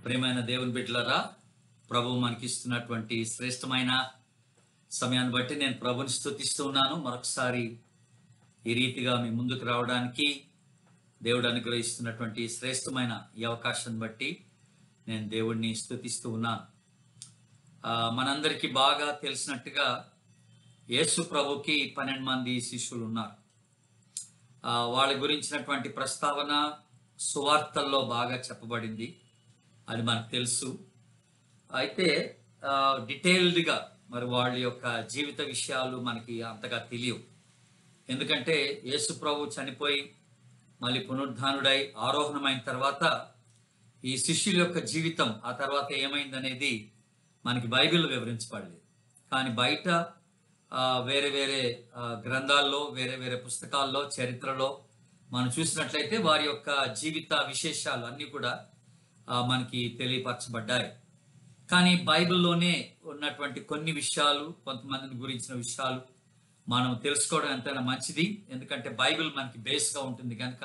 ప్రియమైన దేవుని బిడ్డలారా, ప్రభు మనకి ఇస్తున్నటువంటి శ్రేష్టమైన సమయాన్ని బట్టి నేను ప్రభుని స్తుతిస్తూ ఉన్నాను. మరొకసారి ఈ రీతిగా మీ ముందుకు రావడానికి దేవుడు అనుగ్రహిస్తున్నటువంటి శ్రేష్టమైన ఈ అవకాశాన్ని బట్టి నేను దేవుడిని స్తుతిస్తూ ఉన్నాను. మనందరికీ బాగా తెలిసినట్టుగా యేసు ప్రభుకి 12 మంది శిష్యులు ఉన్నారు. వాళ్ళ గురించినటువంటి ప్రస్తావన సువార్తల్లో బాగా చెప్పబడింది, అది మనకు తెలుసు. అయితే డీటెయిల్డ్గా మరి వాళ్ళ యొక్క జీవిత విషయాలు మనకి అంతగా తెలియవు. ఎందుకంటే యేసు ప్రభు చనిపోయి మళ్ళీ పునరుద్ధానుడై ఆరోహణమైన తర్వాత ఈ శిష్యుల యొక్క జీవితం ఆ తర్వాత ఏమైందనేది మనకి బైబిల్ వివరించబడలేదు. కానీ బయట వేరే వేరే గ్రంథాల్లో, వేరే వేరే పుస్తకాల్లో, చరిత్రలో మనం చూసినట్లయితే వారి యొక్క జీవిత విశేషాలు అన్నీ కూడా మనకి తెలియపరచబడ్డాయి. కానీ బైబిల్లోనే ఉన్నటువంటి కొన్ని విషయాలు, కొంతమందిని గురించిన విషయాలు మనం తెలుసుకోవడం ఎంతైనా మంచిది. ఎందుకంటే బైబిల్ మనకి బేస్గా ఉంటుంది కనుక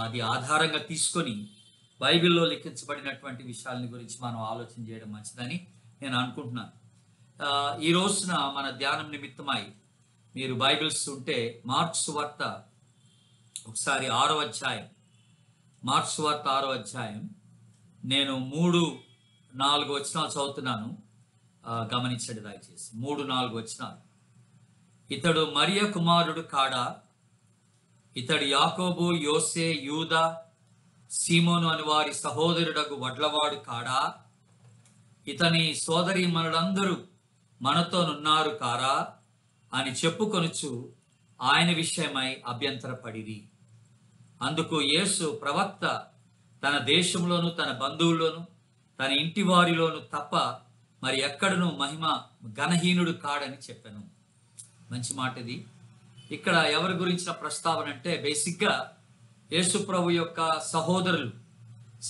అది ఆధారంగా తీసుకొని బైబిల్లో లిఖించబడినటువంటి విషయాలని గురించి మనం ఆలోచన చేయడం మంచిదని నేను అనుకుంటున్నాను. ఈ రోజున మన ధ్యానం నిమిత్తమై మీరు బైబిల్స్ ఉంటే మార్కు సువార్త ఒకసారి 6వ అధ్యాయం, మార్కు సువార్త 6వ అధ్యాయం నేను 3-4 వచనాలు చదువుతున్నాను, గమనించండి దయచేసి. 3-4 వచనాలు. ఇతడు మరియ కుమారుడు కాడా? ఇతడు యాకోబు, యోసే, యూదా, సీమోను అని వారి సహోదరుడగు వడ్లవాడు కాడా? ఇతని సోదరీమణులందరూ మనతోనున్నారు కారా అని చెప్పుకొనుచు ఆయన విషయమై అభ్యంతరపడిరి. అందుకు యేసు, ప్రవక్త తన దేశంలోను, తన బంధువుల్లోను, తన ఇంటి వారిలోను తప్ప మరి ఎక్కడను మహిమ ఘనహీనుడు కాడని చెప్పాను. మంచి మాట ఇది. ఇక్కడ ఎవరి గురించిన ప్రస్తావన అంటే బేసిక్గా యేసు ప్రభు యొక్క సహోదరులు,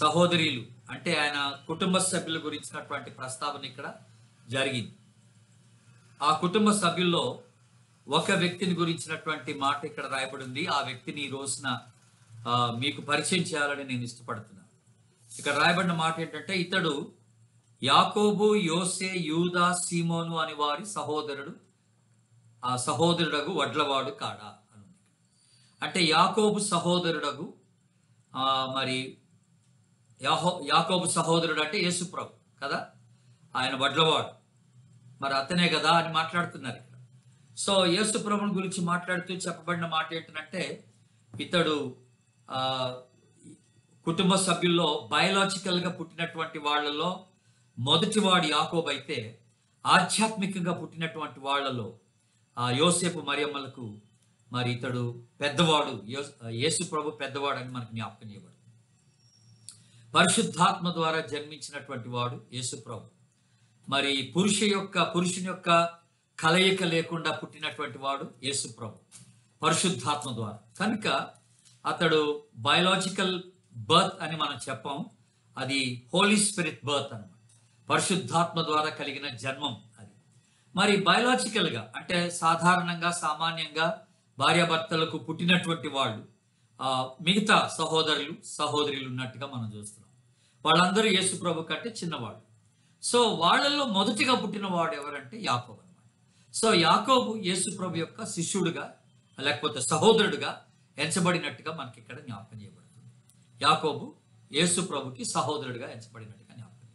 సహోదరీలు అంటే ఆయన కుటుంబ సభ్యుల గురించినటువంటి ప్రస్తావన ఇక్కడ జరిగింది. ఆ కుటుంబ సభ్యుల్లో ఒక వ్యక్తిని గురించినటువంటి మాట ఇక్కడ రాయబడింది. ఆ వ్యక్తిని ఈ రోజున మీకు పరిచయం చేయాలని నేను ఇష్టపడుతున్నాను. ఇక్కడ రాయబడిన మాట ఏంటంటే, ఇతడు యాకోబు, యోసే, యూదా, సీమోను అని వారి సహోదరుడగు వడ్లవాడు కాడా అని. అంటే యాకోబు సహోదరుడగు మరి యాకోబు సహోదరుడు అంటే యేసు ప్రభు కదా, ఆయన వడ్లవాడు, మరి అతనే కదా అని మాట్లాడుతున్నారు ఇక్కడ. సో యేసు ప్రభుని గురించి మాట్లాడుతూ చెప్పబడిన మాట ఏంటంటే, ఇతడు కుటుంబ సభ్యుల్లో బయలాజికల్గా పుట్టినటువంటి వాళ్ళలో మొదటివాడు యాకోబు అయితే, ఆధ్యాత్మికంగా పుట్టినటువంటి వాళ్ళలో యోసేపు, మరియమ్మలకు మరి ఇతడు పెద్దవాడు, యేసు ప్రభు పెద్దవాడు అని మనకు జ్ఞాపకం చేయబడు. పరిశుద్ధాత్మ ద్వారా జన్మించినటువంటి వాడు యేసు ప్రభు. మరి పురుషుని యొక్క కలయిక లేకుండా పుట్టినటువంటి వాడు యేసు ప్రభు పరిశుద్ధాత్మ ద్వారా. కనుక అతడు బయలాజికల్ బర్త్ అని మనం చెప్పాం, అది హోలీ స్పిరిట్ బర్త్ అన్నమాట, పరిశుద్ధాత్మ ద్వారా కలిగిన జన్మం అది. మరి బయలాజికల్గా అంటే సాధారణంగా, సామాన్యంగా భార్యాభర్తలకు పుట్టినటువంటి వాళ్ళు మిగతా సహోదరులు ఉన్నట్టుగా మనం చూస్తున్నాం. వాళ్ళందరూ యేసు ప్రభు కంటే చిన్నవాడు. సో వాళ్ళల్లో మొదటిగా పుట్టినవాడు ఎవరంటే యాకోబు అనమాట. సో యాకోబు యేసు ప్రభు యొక్క శిష్యుడిగా లేకపోతే సహోదరుడిగా ఎంచబడినట్టుగా మనకి ఇక్కడ జ్ఞాపకం చేయబడుతుంది. యాకోబు యేసు ప్రభుకి సహోదరుడిగా ఎంచబడినట్టుగా జ్ఞాపకం.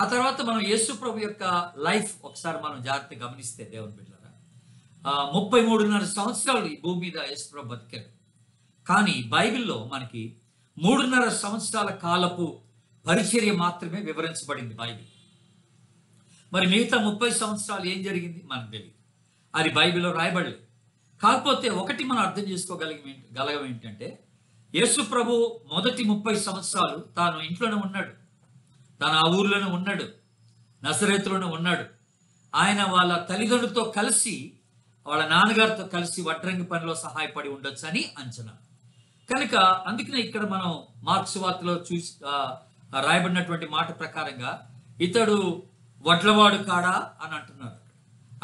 ఆ తర్వాత మనం యేసు ప్రభు యొక్క లైఫ్ ఒకసారి మనం జాగ్రత్తగా గమనిస్తే దేవుని బిడ్డలారా, 33.5 సంవత్సరాలు ఈ భూమి మీద యేసు ప్రభు బతికారు. కానీ బైబిల్లో మనకి 3.5 సంవత్సరాల కాలపు పరిచర్య మాత్రమే వివరించబడింది బైబిల్. మరి మిగతా 30 సంవత్సరాలు ఏం జరిగింది మనకు తెలియదు, అది బైబిల్లో రాయబడలేదు. కాకపోతే ఒకటి మనం అర్థం చేసుకోగలం ఏంటంటే, యేసు ప్రభు మొదటి 30 సంవత్సరాలు తాను ఇంట్లోనే ఉన్నాడు, తను ఆ ఊర్లోనే ఉన్నాడు, నజరేతులోనే ఉన్నాడు. ఆయన వాళ్ళ తల్లిదండ్రులతో కలిసి, వాళ్ళ నాన్నగారితో కలిసి వడ్రంగి పనిలో సహాయపడి ఉండొచ్చు అని అంచనా. కనుక అందుకనే ఇక్కడ మనం మార్కు సువార్తలో చూసి రాయబడినటువంటి మాట ప్రకారంగా ఇతడు వడ్లవాడు కాడా అని అంటున్నారు.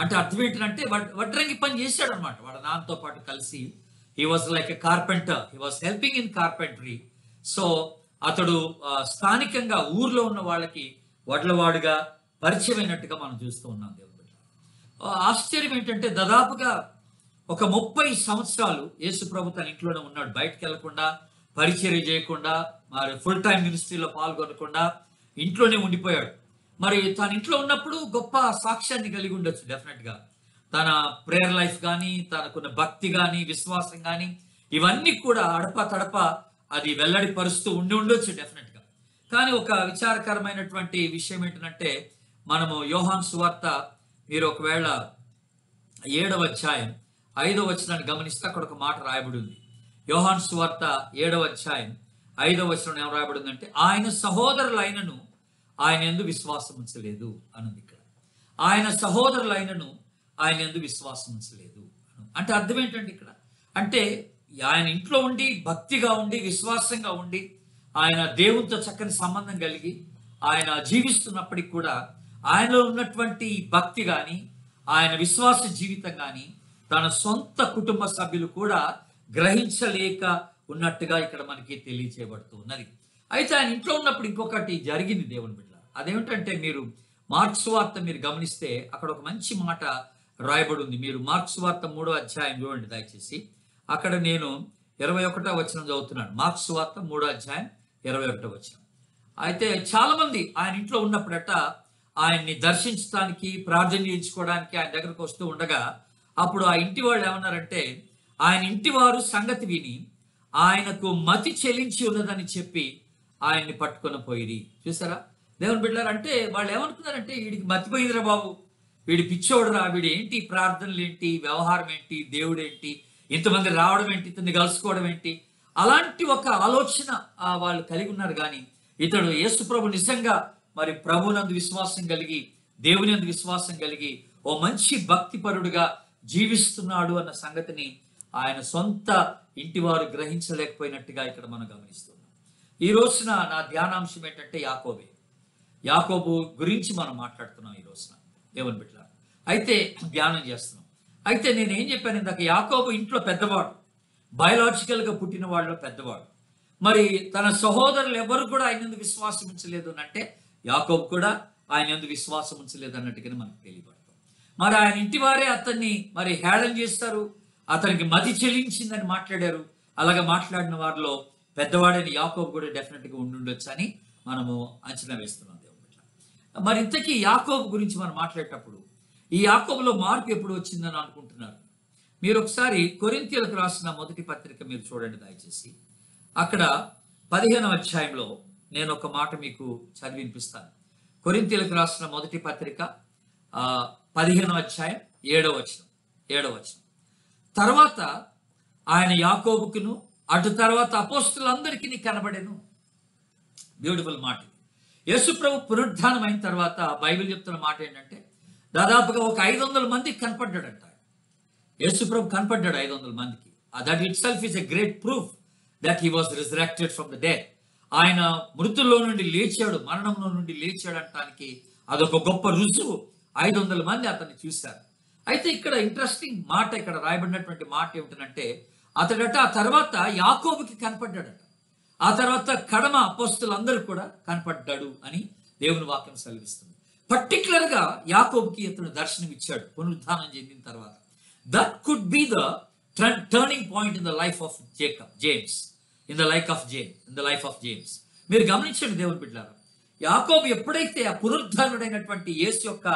అంటే అర్థం ఏంటంటే వడ్రంగి పని చేశాడు అనమాట వాళ్ళ నాన్నతో పాటు కలిసి. He was like a carpenter, he was helping in carpentry. So అతడు స్థానికంగా ఊర్లో ఉన్న వాళ్ళకి వడ్లవాడుగా పరిచయమైనట్టుగా మనం చూస్తూ ఉన్నాం దేవుని బిడ్డ. ఆశ్చర్యం ఏంటంటే దాదాపుగా ఒక 30 సంవత్సరాలు యేసు ప్రభు తన ఇంట్లోనే ఉన్నాడు. బయటకు వెళ్లకుండా, పరిచర్య చేయకుండా, మరి ఫుల్ టైం మినిస్ట్రీలో పాల్గొనకుండా ఇంట్లోనే ఉండిపోయాడు. మరి తన ఇంట్లో ఉన్నప్పుడు గొప్ప సాక్ష్యాన్ని కలిగి ఉండొచ్చు డెఫినెట్ గా. తన ప్రేయర్ లైఫ్ కానీ, తనకున్న భక్తి కానీ, విశ్వాసం కానీ, ఇవన్నీ కూడా అడప తడప అది వెల్లడి పరుస్తూ ఉండొచ్చు డెఫినెట్ గా. కానీ ఒక విచారకరమైనటువంటి విషయం ఏంటంటే, మనము యోహాను సువార్త మీరు ఒకవేళ 7వ అధ్యాయం 5వ వచనాన్ని గమనిస్తే అక్కడ ఒక మాట రాయబడి ఉంది. యోహాను సువార్త 7వ అధ్యాయం 5వ వచనం ఏం రాయబడి ఉందంటే, ఆయన సహోదరులైనను ఆయన యందు విశ్వాసం ఉంచలేదు అనుంది ఇక్కడ. ఆయన సహోదరులైనను ఆయన యందు విశ్వాసం ఉంచలేదు అంటే అర్థం ఏంటంటే ఇక్కడ, అంటే ఆయన ఇంట్లో ఉండి భక్తిగా ఉండి విశ్వాసంగా ఉండి ఆయన దేవునితో చక్కని సంబంధం కలిగి ఆయన జీవిస్తున్నప్పటికి కూడా ఆయనలో ఉన్నటువంటి భక్తి కానీ, ఆయన విశ్వాస జీవితం కానీ తన సొంత కుటుంబ సభ్యులు కూడా గ్రహించలేక ఉన్నట్టుగా ఇక్కడ మనకి తెలియచేయబడుతూ ఉన్నది. అయితే ఆయన ఇంట్లో ఉన్నప్పుడు ఇంకొకటి జరిగింది దేవుని బిడ్డ. అదేమిటంటే, మీరు మార్క్స్ వార్త మీరు గమనిస్తే అక్కడ ఒక మంచి మాట రాయబడి ఉంది. మీరు మార్క్స్ వార్త 3వ అధ్యాయం చూడండి దయచేసి. అక్కడ నేను 21వ వచనం చదువుతున్నాను. మార్క్స్ వార్త 3వ అధ్యాయం 21వ వచనం. అయితే చాలా మంది ఆయన ఇంట్లో ఉన్నప్పుడట ఆయన్ని దర్శించడానికి, ప్రార్థన చేయించుకోవడానికి ఆయన దగ్గరకు వస్తూ ఉండగా, అప్పుడు ఆ ఇంటి వాళ్ళు ఏమన్నారంటే, ఆయన ఇంటి వారు సంగతి విని ఆయనకు మతి చెల్లించి ఉన్నదని చెప్పి ఆయన్ని పట్టుకొని పోయిరి. చూసారా దేవుని బిడ్డలారా, అంటే వాళ్ళు ఏమనుకున్నారంటే, వీడికి మతిపోయిందిరా బాబు, వీడి పిచ్చోడురా, వీడు ఏంటి ప్రార్థనలు ఏంటి, వ్యవహారం ఏంటి, దేవుడు ఏంటి, ఇంతమంది రావడం ఏంటి, ఇతన్ని కలుసుకోవడం ఏంటి, అలాంటి ఒక ఆలోచన వాళ్ళు కలిగి ఉన్నారు. కానీ ఇతడు యేసు ప్రభు నిజంగా మరి ప్రభునందు విశ్వాసం కలిగి, దేవుని యందు విశ్వాసం కలిగి ఓ మంచి భక్తిపరుడుగా జీవిస్తున్నాడు అన్న సంగతిని ఆయన సొంత ఇంటి వారు గ్రహించలేకపోయినట్టుగా ఇక్కడ మనం గమనిస్తున్నాం. ఈ రోజున నా ధ్యానాంశం ఏంటంటే యాకోబు గురించి మనం మాట్లాడుతున్నాం ఈ రోజున దేవుని బిడ్డ. అయితే ధ్యానం చేస్తున్నాం. అయితే నేను ఏం చెప్పాను ఇందాక, యాకోబు ఇంట్లో పెద్దవాడు, బయలాజికల్ గా పుట్టిన వాళ్ళు పెద్దవాడు. మరి తన సహోదరులు ఎవరు కూడా ఆయన యందు విశ్వాసం ఉంచలేదు అంటే, యాకోబు కూడా ఆయన యందు విశ్వాసం ఉంచలేదు అన్నట్టుగానే మనకు తెలియబడతాం. మరి ఆయన ఇంటి వారే అతన్ని మరి హేళన చేస్తారు, అతనికి మతి చెల్లించిందని మాట్లాడారు. అలాగే మాట్లాడిన వారిలో పెద్దవాడైన యాకోబు కూడా డెఫినెట్ గా ఉండుండొచ్చు అని మనము అంచనా వేస్తున్నాం దేవుడు. మరి ఇంతకీ యాకోబు గురించి మనం మాట్లాడేటప్పుడు ఈ యాకోబులో మార్పు ఎప్పుడు వచ్చిందని అనుకుంటున్నారు? మీరు ఒకసారి కొరింథీయులకు రాసిన మొదటి పత్రిక మీరు చూడండి దయచేసి. అక్కడ 15వ అధ్యాయంలో నేను ఒక మాట మీకు చదివి వినిపిస్తాను. కొరింథీయులకు రాసిన మొదటి పత్రిక 15వ అధ్యాయం 7వ వచనం. తర్వాత ఆయన యాకోబుకును అటు తర్వాత అపోస్తులందరికీ కనబడెను. బ్యూటిఫుల్ మాట. యేసు ప్రభు పునరుద్ధానం అయిన తర్వాత బైబిల్ చెప్తున్న మాట ఏంటంటే, దాదాపుగా ఒక 500 మందికి కనపడ్డాడంట. యేసు ప్రభు కనపడ్డాడు 500 మందికి. That it self is a great proof that he was resurrected from the death. ఆయన మృతుల్లో నుండి లేచాడు, మరణంలో నుండి లేచాడు అనటానికి అదొక గొప్ప రుజువు. 500 మంది అతన్ని చూశారు. అయితే ఇక్కడ ఇంట్రెస్టింగ్ మాట, ఇక్కడ రాయబడినటువంటి మాట ఏమిటంటే, అతడట ఆ తర్వాత యాకోబుకి కనపడ్డాడట. ఆ తర్వాత కడమ అపోస్తులందరూ కూడా కనపడ్డాడు అని దేవుని వాక్యం సెలవిస్తుంది. పర్టికులర్ గా యాకోబుకి ఇతను దర్శనం ఇచ్చాడు పునరుద్ధానం చెందిన తర్వాత. That could be the turning point in the life of James. మీరు గమనించండి దేవుని బిడ్డలారా, యాకోబు ఎప్పుడైతే ఆ పునరుద్ధానుడైనటువంటి యేసు యొక్క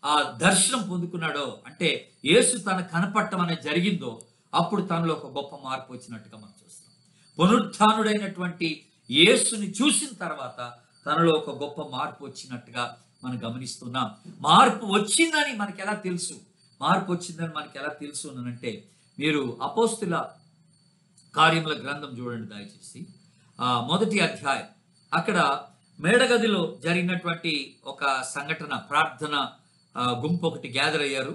ఆ దర్శనం పొందుకున్నాడో, అంటే యేసు తన కనపడటం అనేది జరిగిందో, అప్పుడు తనలో ఒక గొప్ప మార్పు వచ్చినట్టుగా మనం చూస్తాం. పునరుద్ధానుడైనటువంటి యేసుని చూసిన తర్వాత తనలో ఒక గొప్ప మార్పు వచ్చినట్టుగా మనం గమనిస్తున్నాం. మార్పు వచ్చిందని మనకి ఎలా తెలుసు? అంటే మీరు అపోస్తుల కార్యముల గ్రంథం చూడండి దయచేసి. మొదటి అధ్యాయం, అక్కడ మేడగదిలో జరిగినటువంటి ఒక సంఘటన, ప్రార్థన గుంపు ఒకటి గ్యాదర్ అయ్యారు.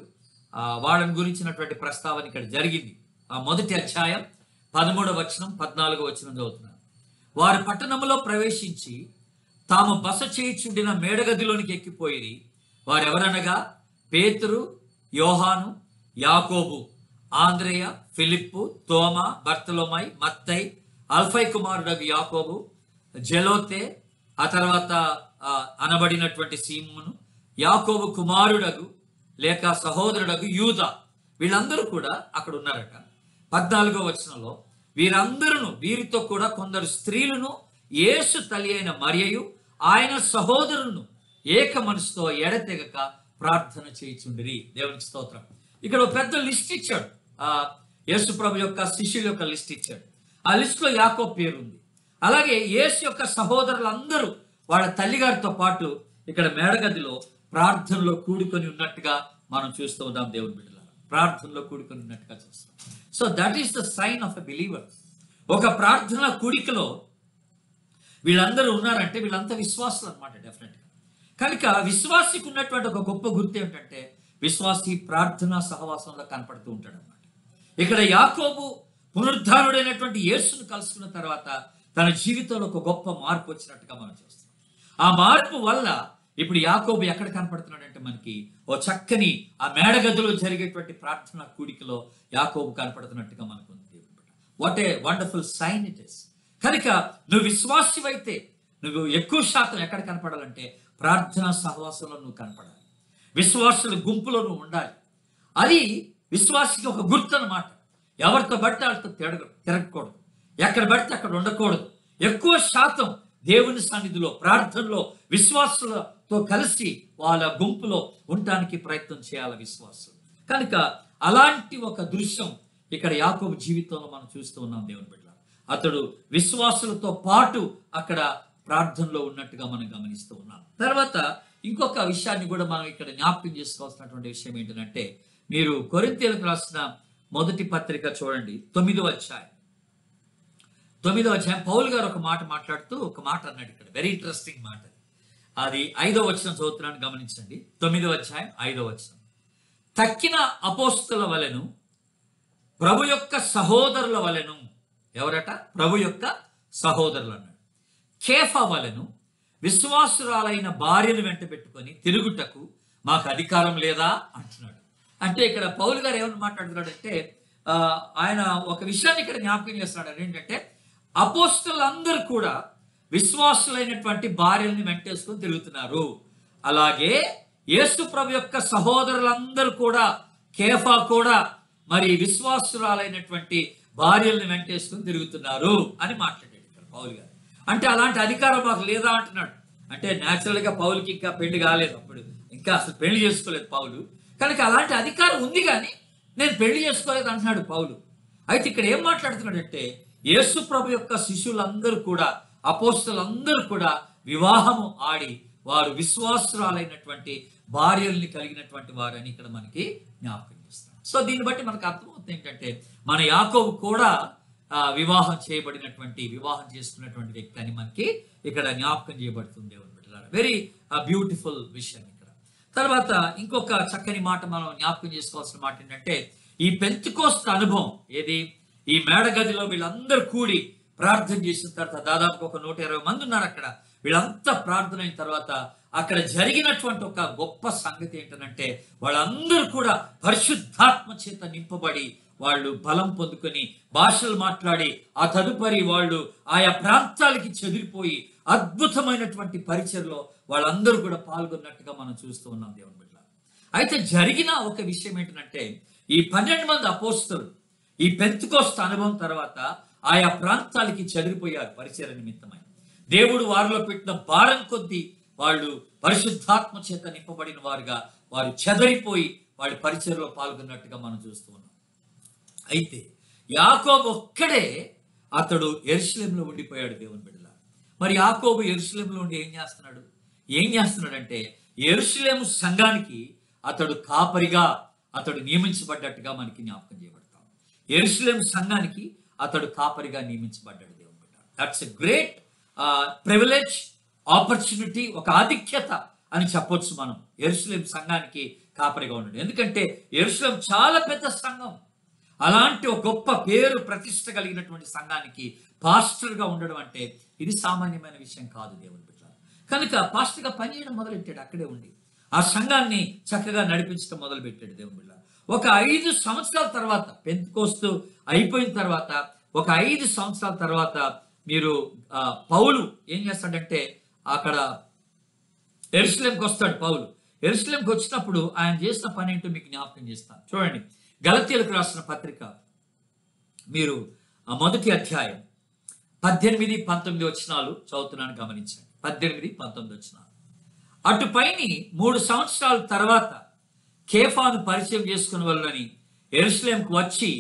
వాళ్ళని గురించినటువంటి ప్రస్తావన ఇక్కడ జరిగింది. మొదటి అధ్యాయం 13వ వచనం 14వ వచనం చదువుతున్నారు. వారు పట్టణంలో ప్రవేశించి తాము బస చేయుచుండిన మేడగదిలోనికి ఎక్కిపోయి, వారెవరనగా పేతురు, యోహాను, యాకోబు, ఆంద్రేయ, ఫిలిప్పు, తోమా, బర్తలోమై, మత్తై, అల్ఫై కుమారుడగు యాకోబు, జెలోతే, ఆ తర్వాత అనబడినటువంటి సీమోను, యాకోబు కుమారుడగు లేక సహోదరుడగు యూదా, వీళ్ళందరూ కూడా అక్కడ ఉన్నారట. 14వ వచనంలో వీరితో కూడా కొందరు స్త్రీలను యేసు తల్లి అయిన మరియయు ఆయన సహోదరులను ఏక మనసుతో ఎడతెగక ప్రార్థన చేయుచుండిరి. దేవునికి స్తోత్రం. ఇక్కడ ఒక పెద్ద లిస్ట్ ఇచ్చాడు. యేసు ప్రభు యొక్క శిష్యుల యొక్క లిస్ట్ ఇచ్చాడు. ఆ లిస్ట్ లో యాకోబు పేరు ఉంది. అలాగే యేసు యొక్క సహోదరులందరూ వాళ్ళ తల్లిగారితో పాటు ఇక్కడ మేడగదిలో ప్రార్థనలో కూడుకొని ఉన్నట్టుగా మనం చూస్తూ ఉన్నాం. దేవుని బిడ్డలారా, ప్రార్థనలో కూడుకొని ఉన్నట్టుగా చూస్తాం. So that is the sign of a believer. ఒక ప్రార్థన కూడికలో వీళ్ళందరూ ఉన్నారంటే వీళ్ళంతా విశ్వాసులు అనమాట, డెఫినెట్గా. కనుక విశ్వాసికి ఉన్నటువంటి ఒక గొప్ప గుర్తు ఏమిటంటే విశ్వాసి ప్రార్థనా సహవాసంలో కనపడుతూ ఉంటాడు అనమాట. ఇక్కడ యాకోబు పునరుద్ధానుడైనటువంటి యేసును కలుసుకున్న తర్వాత తన జీవితంలో ఒక గొప్ప మార్పు వచ్చినట్టుగా మనం చూస్తాం. ఆ మార్పు వల్ల ఇప్పుడు యాకోబు ఎక్కడ కనపడుతున్నాడంటే మనకి ఓ చక్కని ఆ మేడగదిలో జరిగేటువంటి ప్రార్థనా కూడికలో యాకోబు కనపడుతున్నట్టుగా మనకు ఉంది. What a wonderful sign it is. కనుక నువ్వు విశ్వాసివైతే నువ్వు ఎక్కువ శాతం ఎక్కడ కనపడాలంటే ప్రార్థనా సహవాసంలో నువ్వు కనపడాలి. విశ్వాసుల గుంపులో నువ్వు ఉండాలి. అది విశ్వాసికి ఒక గుర్తు అన్నమాట. ఎవరితో బట్టి వాళ్ళతో తిరగకూడదు, ఎక్కడ పడితే అక్కడ ఉండకూడదు. ఎక్కువ శాతం దేవుని సన్నిధిలో ప్రార్థనలో విశ్వాసులతో కలిసి వాళ్ళ గుంపులో ఉండటానికి ప్రయత్నం చేయాలి విశ్వాసులు. కనుక అలాంటి ఒక దృశ్యం ఇక్కడ యాకోబు జీవితంలో మనం చూస్తూ ఉన్నాం. దేవుని బిడ్డ అతడు విశ్వాసులతో పాటు అక్కడ ప్రార్థనలో ఉన్నట్టుగా మనం గమనిస్తూ ఉన్నాం. తర్వాత ఇంకొక విషయాన్ని కూడా మనం ఇక్కడ జ్ఞాపకం చేసుకోవాల్సినటువంటి విషయం ఏంటంటే, మీరు కొరింథీయులకు రాసిన మొదటి పత్రిక చూడండి, 9వ అధ్యాయం పౌలు గారు ఒక మాట మాట్లాడుతూ ఒక మాట అన్నాడు ఇక్కడ. వెరీ ఇంట్రెస్టింగ్ మాట. అది 5వ వచనం చదువుతున్నాను, గమనించండి. 9వ అధ్యాయం 5వ వచనం. తక్కిన అపోస్తుల వలెను ప్రభు యొక్క సహోదరుల వలెను, ఎవరట? ప్రభు యొక్క సహోదరులు అన్నాడు. కేఫా వలెను విశ్వాసురాలైన భార్యను వెంట పెట్టుకొని తిరుగుటకు మాకు అధికారం లేదా అంటున్నాడు. అంటే ఇక్కడ పౌలు గారు ఏమని మాట్లాడుతున్నాడంటే ఆయన ఒక విషయాన్ని ఇక్కడ జ్ఞాపకం చేస్తున్నాడు. ఏంటంటే అపోస్తులందరూ కూడా విశ్వాసులైనటువంటి భార్యల్ని వెంటేసుకొని తిరుగుతున్నారు. అలాగే యేసు ప్రభు యొక్క సహోదరులందరూ కూడా, కేఫా కూడా మరి విశ్వాసురాలైనటువంటి భార్యల్ని వెంటేసుకొని తిరుగుతున్నారు అని మాట్లాడాడు ఇక్కడ పౌలు గారు. అంటే అలాంటి అధికారం మాకు లేదా అంటున్నాడు. అంటే న్యాచురల్ గా పౌలుకి ఇంకా పెళ్లి కాలేదు, అప్పుడు ఇంకా అసలు పెళ్లి చేసుకోలేదు పౌలు. కనుక అలాంటి అధికారం ఉంది, కానీ నేను పెళ్లి చేసుకోలేదు అంటున్నాడు పౌలు. అయితే ఇక్కడ ఏం మాట్లాడుతున్నాడంటే యేసు ప్రభు యొక్క శిష్యులందరూ కూడా, అపోస్తలులందరూ కూడా వివాహము ఆడి వారు విశ్వాసురాలైనటువంటి భార్యల్ని కలిగినటువంటి వారని ఇక్కడ మనకి జ్ఞాపకం చేస్తారు. సో దీన్ని బట్టి మనకు అర్థమవుతుంది ఏంటంటే మన యాకోబు కూడా వివాహం చేసుకున్నటువంటి వ్యక్తి అని మనకి ఇక్కడ జ్ఞాపకం చేయబడుతుంది. దేవుని బిడ్డలారా, వెరీ బ్యూటిఫుల్ విషయం ఇక్కడ. తర్వాత ఇంకొక చక్కని మాట మనం జ్ఞాపకం చేసుకోవాల్సిన మాట ఏంటంటే ఈ పెంతెకోస్తు అనుభవం ఏది, ఈ మేడగదిలో వీళ్ళందరూ కూడి ప్రార్థన చేసిన తర్వాత దాదాపు ఒక 120 మంది ఉన్నారు అక్కడ. వీళ్ళంతా ప్రార్థన అయిన తర్వాత అక్కడ జరిగినటువంటి ఒక గొప్ప సంగతి ఏంటంటే వాళ్ళందరూ కూడా పరిశుద్ధాత్మ చేత నింపబడి వాళ్ళు బలం పొందుకొని భాషలు మాట్లాడి ఆ తదుపరి వాళ్ళు ఆయా ప్రాంతాలకి చెదిరిపోయి అద్భుతమైనటువంటి పరిచయలో వాళ్ళందరూ కూడా పాల్గొన్నట్టుగా మనం చూస్తూ ఉన్నాం. దేవుని బిడ్డ అయితే జరిగిన ఒక విషయం ఏంటంటే ఈ 12 మంది అపోస్తలు ఈ పెంతెకోస్తు అనుభవం తర్వాత ఆయా ప్రాంతాలకి చెదిరిపోయారు పరిచర్య నిమిత్తమై. దేవుడు వారిలో పెట్టిన భారం కొద్దీ వాళ్ళు పరిశుద్ధాత్మ చేత నింపబడిన వారుగా వారు చెదరిపోయి వాడి పరిచర్యలో పాల్గొన్నట్టుగా మనం చూస్తూ ఉన్నాం. అయితే యాకోబు ఒక్కడే అతడు యెరూషలేములో ఉండిపోయాడు. దేవుని బిడ్డల మరి యాకోబు యెరూషలేములో ఉండి ఏం చేస్తున్నాడంటే యెరూషలేము సంఘానికి అతడు కాపరిగా అతడు నియమించబడ్డట్టుగా మనకి జ్ఞాపకం చేయబడతాం. యెరూషలేము సంఘానికి అతడు కాపరిగా నియమించబడ్డాడు. దేవుని బిడ్డ, that's a great privilege, opportunity, ఒక ఆధిక్యత అని చెప్పొచ్చు మనం యెరూషలేము సంఘానికి కాపరిగా ఉండడం. ఎందుకంటే యెరూషలేము చాలా పెద్ద సంఘం. అలాంటి ఒక గొప్ప పేరు ప్రతిష్ట కలిగినటువంటి సంఘానికి పాస్టర్గా ఉండడం అంటే ఇది సామాన్యమైన విషయం కాదు. దేవుని బిడ్డ కనుక పాస్టర్గా పనిచేయడం మొదలెట్టాడు. అక్కడే ఉండి ఆ సంఘాన్ని చక్కగా నడిపించడం మొదలుపెట్టాడు. దేవుని బిడ్డ ఒక 5 సంవత్సరాల తర్వాత పెంతెకోస్తు అయిపోయిన తర్వాత ఒక 5 సంవత్సరాల తర్వాత మీరు పౌలు ఏం చేస్తాడంటే అక్కడ యెరూషలేంకి వస్తాడు. పౌలు యెరూషలేంకి వచ్చినప్పుడు ఆయన చేసిన పని ఏంటో మీకు జ్ఞాపకం చేస్తాను. చూడండి, గలతీయులకు రాసిన పత్రిక మీరు మొదటి అధ్యాయం 18-19 వచనాలు చదువుతున్నాను, గమనించండి. 18-19 వచనాలు. అటుపైని 3 సంవత్సరాల తర్వాత కేఫాను పరిచయం చేసుకుని వాళ్ళని యెరూషలేంకు వచ్చి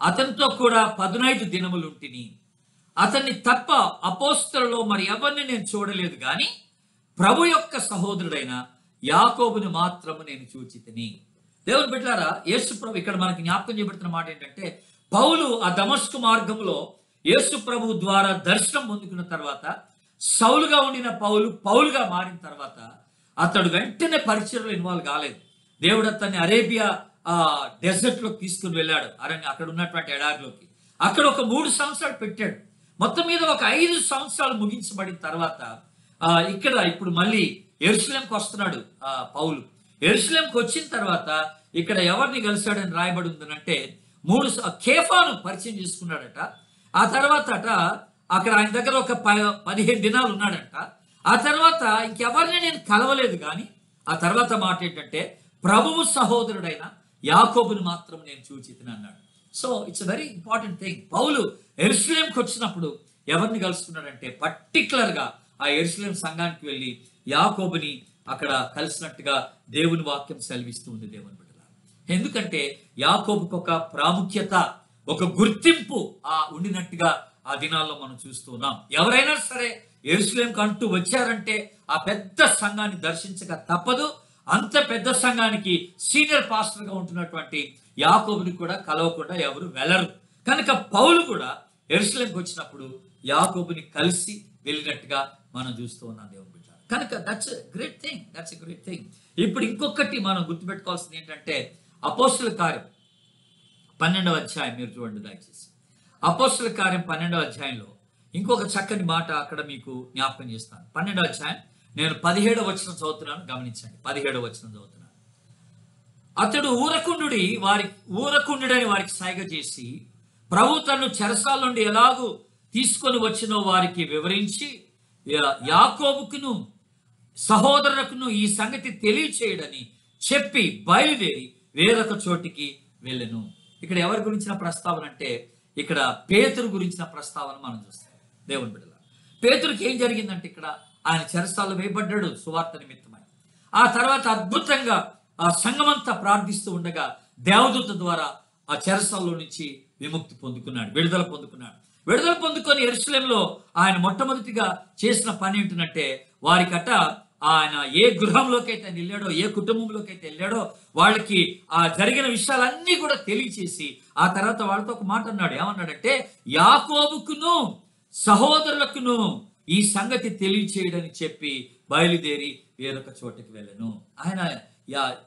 అతనితో కూడా 15 దినములుంటిని. అతన్ని తప్ప అపోస్తలులో మరి ఎవరిని నేను చూడలేదు, గాని ప్రభు యొక్క సహోదరుడైన యాకోబుని మాత్రము నేను చూచితిని. దేవుని బిడ్డలారా, యేసు ప్రభు ఇక్కడ మనకి జ్ఞాపకం చేయబడుతున్న మాట ఏంటంటే, పౌలు ఆ దమస్కు మార్గంలో యేసు ప్రభు ద్వారా దర్శనం పొందుకున్న తర్వాత, సౌలుగా ఉండిన పౌలుగా మారిన తర్వాత అతడు వెంటనే పరిచయంలో ఇన్వాల్వ్ కాలేదు. దేవుడు అతన్ని అరేబియా డెజర్ట్ లోకి తీసుకుని వెళ్ళాడు, అక్కడ ఉన్నటువంటి ఎడారిలోకి. అక్కడ ఒక 3 సంవత్సరాలు పెట్టాడు. మొత్తం మీద ఒక 5 సంవత్సరాలు ముగించబడిన తర్వాత ఇప్పుడు మళ్ళీ యెరూషలేంకి వస్తున్నాడు పౌలు. యెరూషలేంకి వచ్చిన తర్వాత ఇక్కడ ఎవరిని కలిశాడని రాయబడి ఉందనంటే, కేఫాను పరిచయం చేసుకున్నాడట. ఆ తర్వాత అక్కడ ఆయన దగ్గర ఒక 15 దినాలు ఉన్నాడంట. ఆ తర్వాత ఇంకెవరిని నేను కలవలేదు, కానీ ఆ తర్వాత మాట ఏంటంటే, ప్రభువు సహోదరుడైన యాకోబుని మాత్రం నేను చూచితిని అన్నాడు. So it's very important thing. పౌలు యెరూషలేంకి వచ్చినప్పుడు ఎవరిని కలుసుకున్నాడంటే, పర్టికులర్ గా ఆ యెరూషలేం సంఘానికి వెళ్ళి యాకోబుని అక్కడ కలిసినట్టుగా దేవుని వాక్యం సెలవిస్తూ ఉంది. దేవుని బిడ్డలారా, ఎందుకంటే యాకోబుకు ఒక ప్రాముఖ్యత, ఒక గుర్తింపు ఉండినట్టుగా ఆ దినాల్లో మనం చూస్తూ ఉన్నాం. ఎవరైనా సరే యెరూషలేంకి అంటూ వచ్చారంటే ఆ పెద్ద సంఘాన్ని దర్శించక తప్పదు. అంత పెద్ద సంఘానికి సీనియర్ పాస్టర్ గా ఉంటున్నటువంటి యాకోబుని కూడా కలవకుండా ఎవరు వెళ్ళరు. కనుక పౌలు కూడా యెరూషలేంకి వచ్చినప్పుడు యాకోబుని కలిసి వెళ్ళినట్టుగా మనం చూస్తూ ఉన్నాం. దేవుని బిడ్డ, కనుక దట్స్ గ్రేట్ థింగ్. ఇప్పుడు ఇంకొకటి మనం గుర్తుపెట్టుకోవాల్సింది ఏంటంటే, అపోస్తుల కార్యం 12వ అధ్యాయం మీరు చూడండి దయచేసి. అపోస్తుల కార్యం 12వ అధ్యాయంలో ఇంకొక చక్కని మాట అక్కడ మీకు జ్ఞాపకం చేస్తాను. 12వ అధ్యాయం నేను 17వ వచనం చదువుతున్నాను, గమనించండి. 17వ వచనం చదువుతున్నాను. అతడు ఊరకుండుడని వారికి సైగ చేసి, ప్రభు తను చెరసాల నుండి ఎలాగూ తీసుకొని వచ్చినో వారికి వివరించి, యాకోబుకును సహోదరులకును ఈ సంగతి తెలియచేయడని చెప్పి బయలుదేరి వేరొక చోటికి వెళ్ళెను. ఇక్కడ ఎవరి గురించిన ప్రస్తావన అంటే, ఇక్కడ పేతురు గురించిన ప్రస్తావన మనం చూస్తాం. దేవుని బిడ్డల, పేతురుకి ఏం జరిగిందంటే, ఇక్కడ ఆయన చెరసాల్లో వేయబడ్డాడు సువార్త నిమిత్తమై. ఆ తర్వాత అద్భుతంగా ఆ సంఘమంతా ప్రార్థిస్తూ ఉండగా దేవదూత ద్వారా ఆ చెరసాల్లో నుంచి విముక్తి పొందుకున్నాడు, విడుదల పొందుకొని యెరూషలేంలో ఆయన మొట్టమొదటిగా చేసిన పని ఏంటంటే, వారికట ఆయన ఏ గృహంలోకి అయితే వెళ్ళాడో, ఏ కుటుంబంలోకి అయితే వెళ్ళాడో వాళ్ళకి ఆ జరిగిన విషయాలన్నీ కూడా తెలియచేసి, ఆ తర్వాత వాళ్ళతో ఒక మాట అన్నాడు. ఏమన్నాడంటే, యాకోబుకును సహోదరులకును ఈ సంగతి తెలియచేయడని చెప్పి బయలుదేరి వేరొక చోటకి వెళ్ళను. ఆయన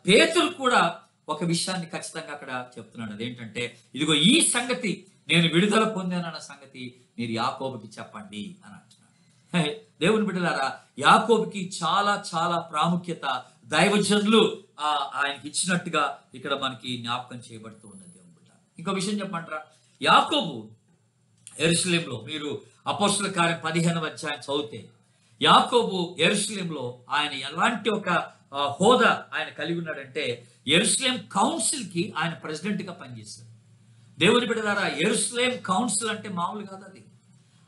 పేతురు కూడా ఒక విషయాన్ని ఖచ్చితంగా అక్కడ చెప్తున్నాడు. అదేంటంటే, ఇదిగో ఈ సంగతి నేను విడుదల పొందానన్న సంగతి మీరు యాకోబుకి చెప్పండి అని అంటున్నాడు. దేవుని బిడ్డలారా, యాకోబుకి చాలా చాలా ప్రాముఖ్యత దైవజనులు ఆయనకి ఇచ్చినట్టుగా ఇక్కడ మనకి జ్ఞాపకం చేయబడుతూ ఉన్నది. దేవుని బిడ్డ, ఇంకో విషయం చెప్పమంటారా? యాకోబు యెరూషలేంలో మీరు అపోస్తల కార్యం 15వ అధ్యాయం చదివితే, యాకోబు యెరూషలేంలో ఆయన ఎలాంటి ఒక హోదా ఆయన కలిగి ఉన్నాడంటే, యెరూషలేం కౌన్సిల్ కి ఆయన ప్రెసిడెంట్ గా పనిచేశాడు. దేవుని బిడ్డలారా, యెరూషలేం కౌన్సిల్ అంటే మామూలు కాదు.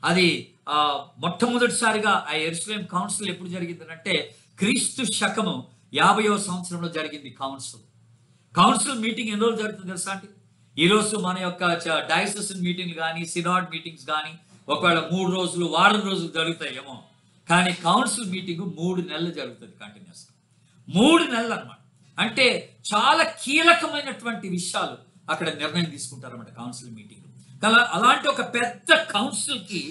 అది మొట్టమొదటిసారిగా ఆ యెరూషలేం కౌన్సిల్ ఎప్పుడు జరిగిందంటే, క్రీస్తు శకము 50వ సంవత్సరంలో జరిగింది కౌన్సిల్ మీటింగ్. ఎన్ని రోజులు జరుగుతుంది తెలుసా అండి? ఈరోజు మన యొక్క డయాసిస్ మీటింగ్లు కానీ, సినాడ్ మీటింగ్స్ కానీ ఒకవేళ 3 రోజులు, వారం రోజులు జరుగుతాయేమో, కానీ కౌన్సిల్ మీటింగ్ 3 నెలలు జరుగుతుంది కంటిన్యూస్. 3 నెలలు అన్నమాట. అంటే చాలా కీలకమైనటువంటి విషయాలు అక్కడ నిర్ణయం తీసుకుంటారన్నమాట కౌన్సిల్ మీటింగ్. అలాంటి ఒక పెద్ద కౌన్సిల్ కి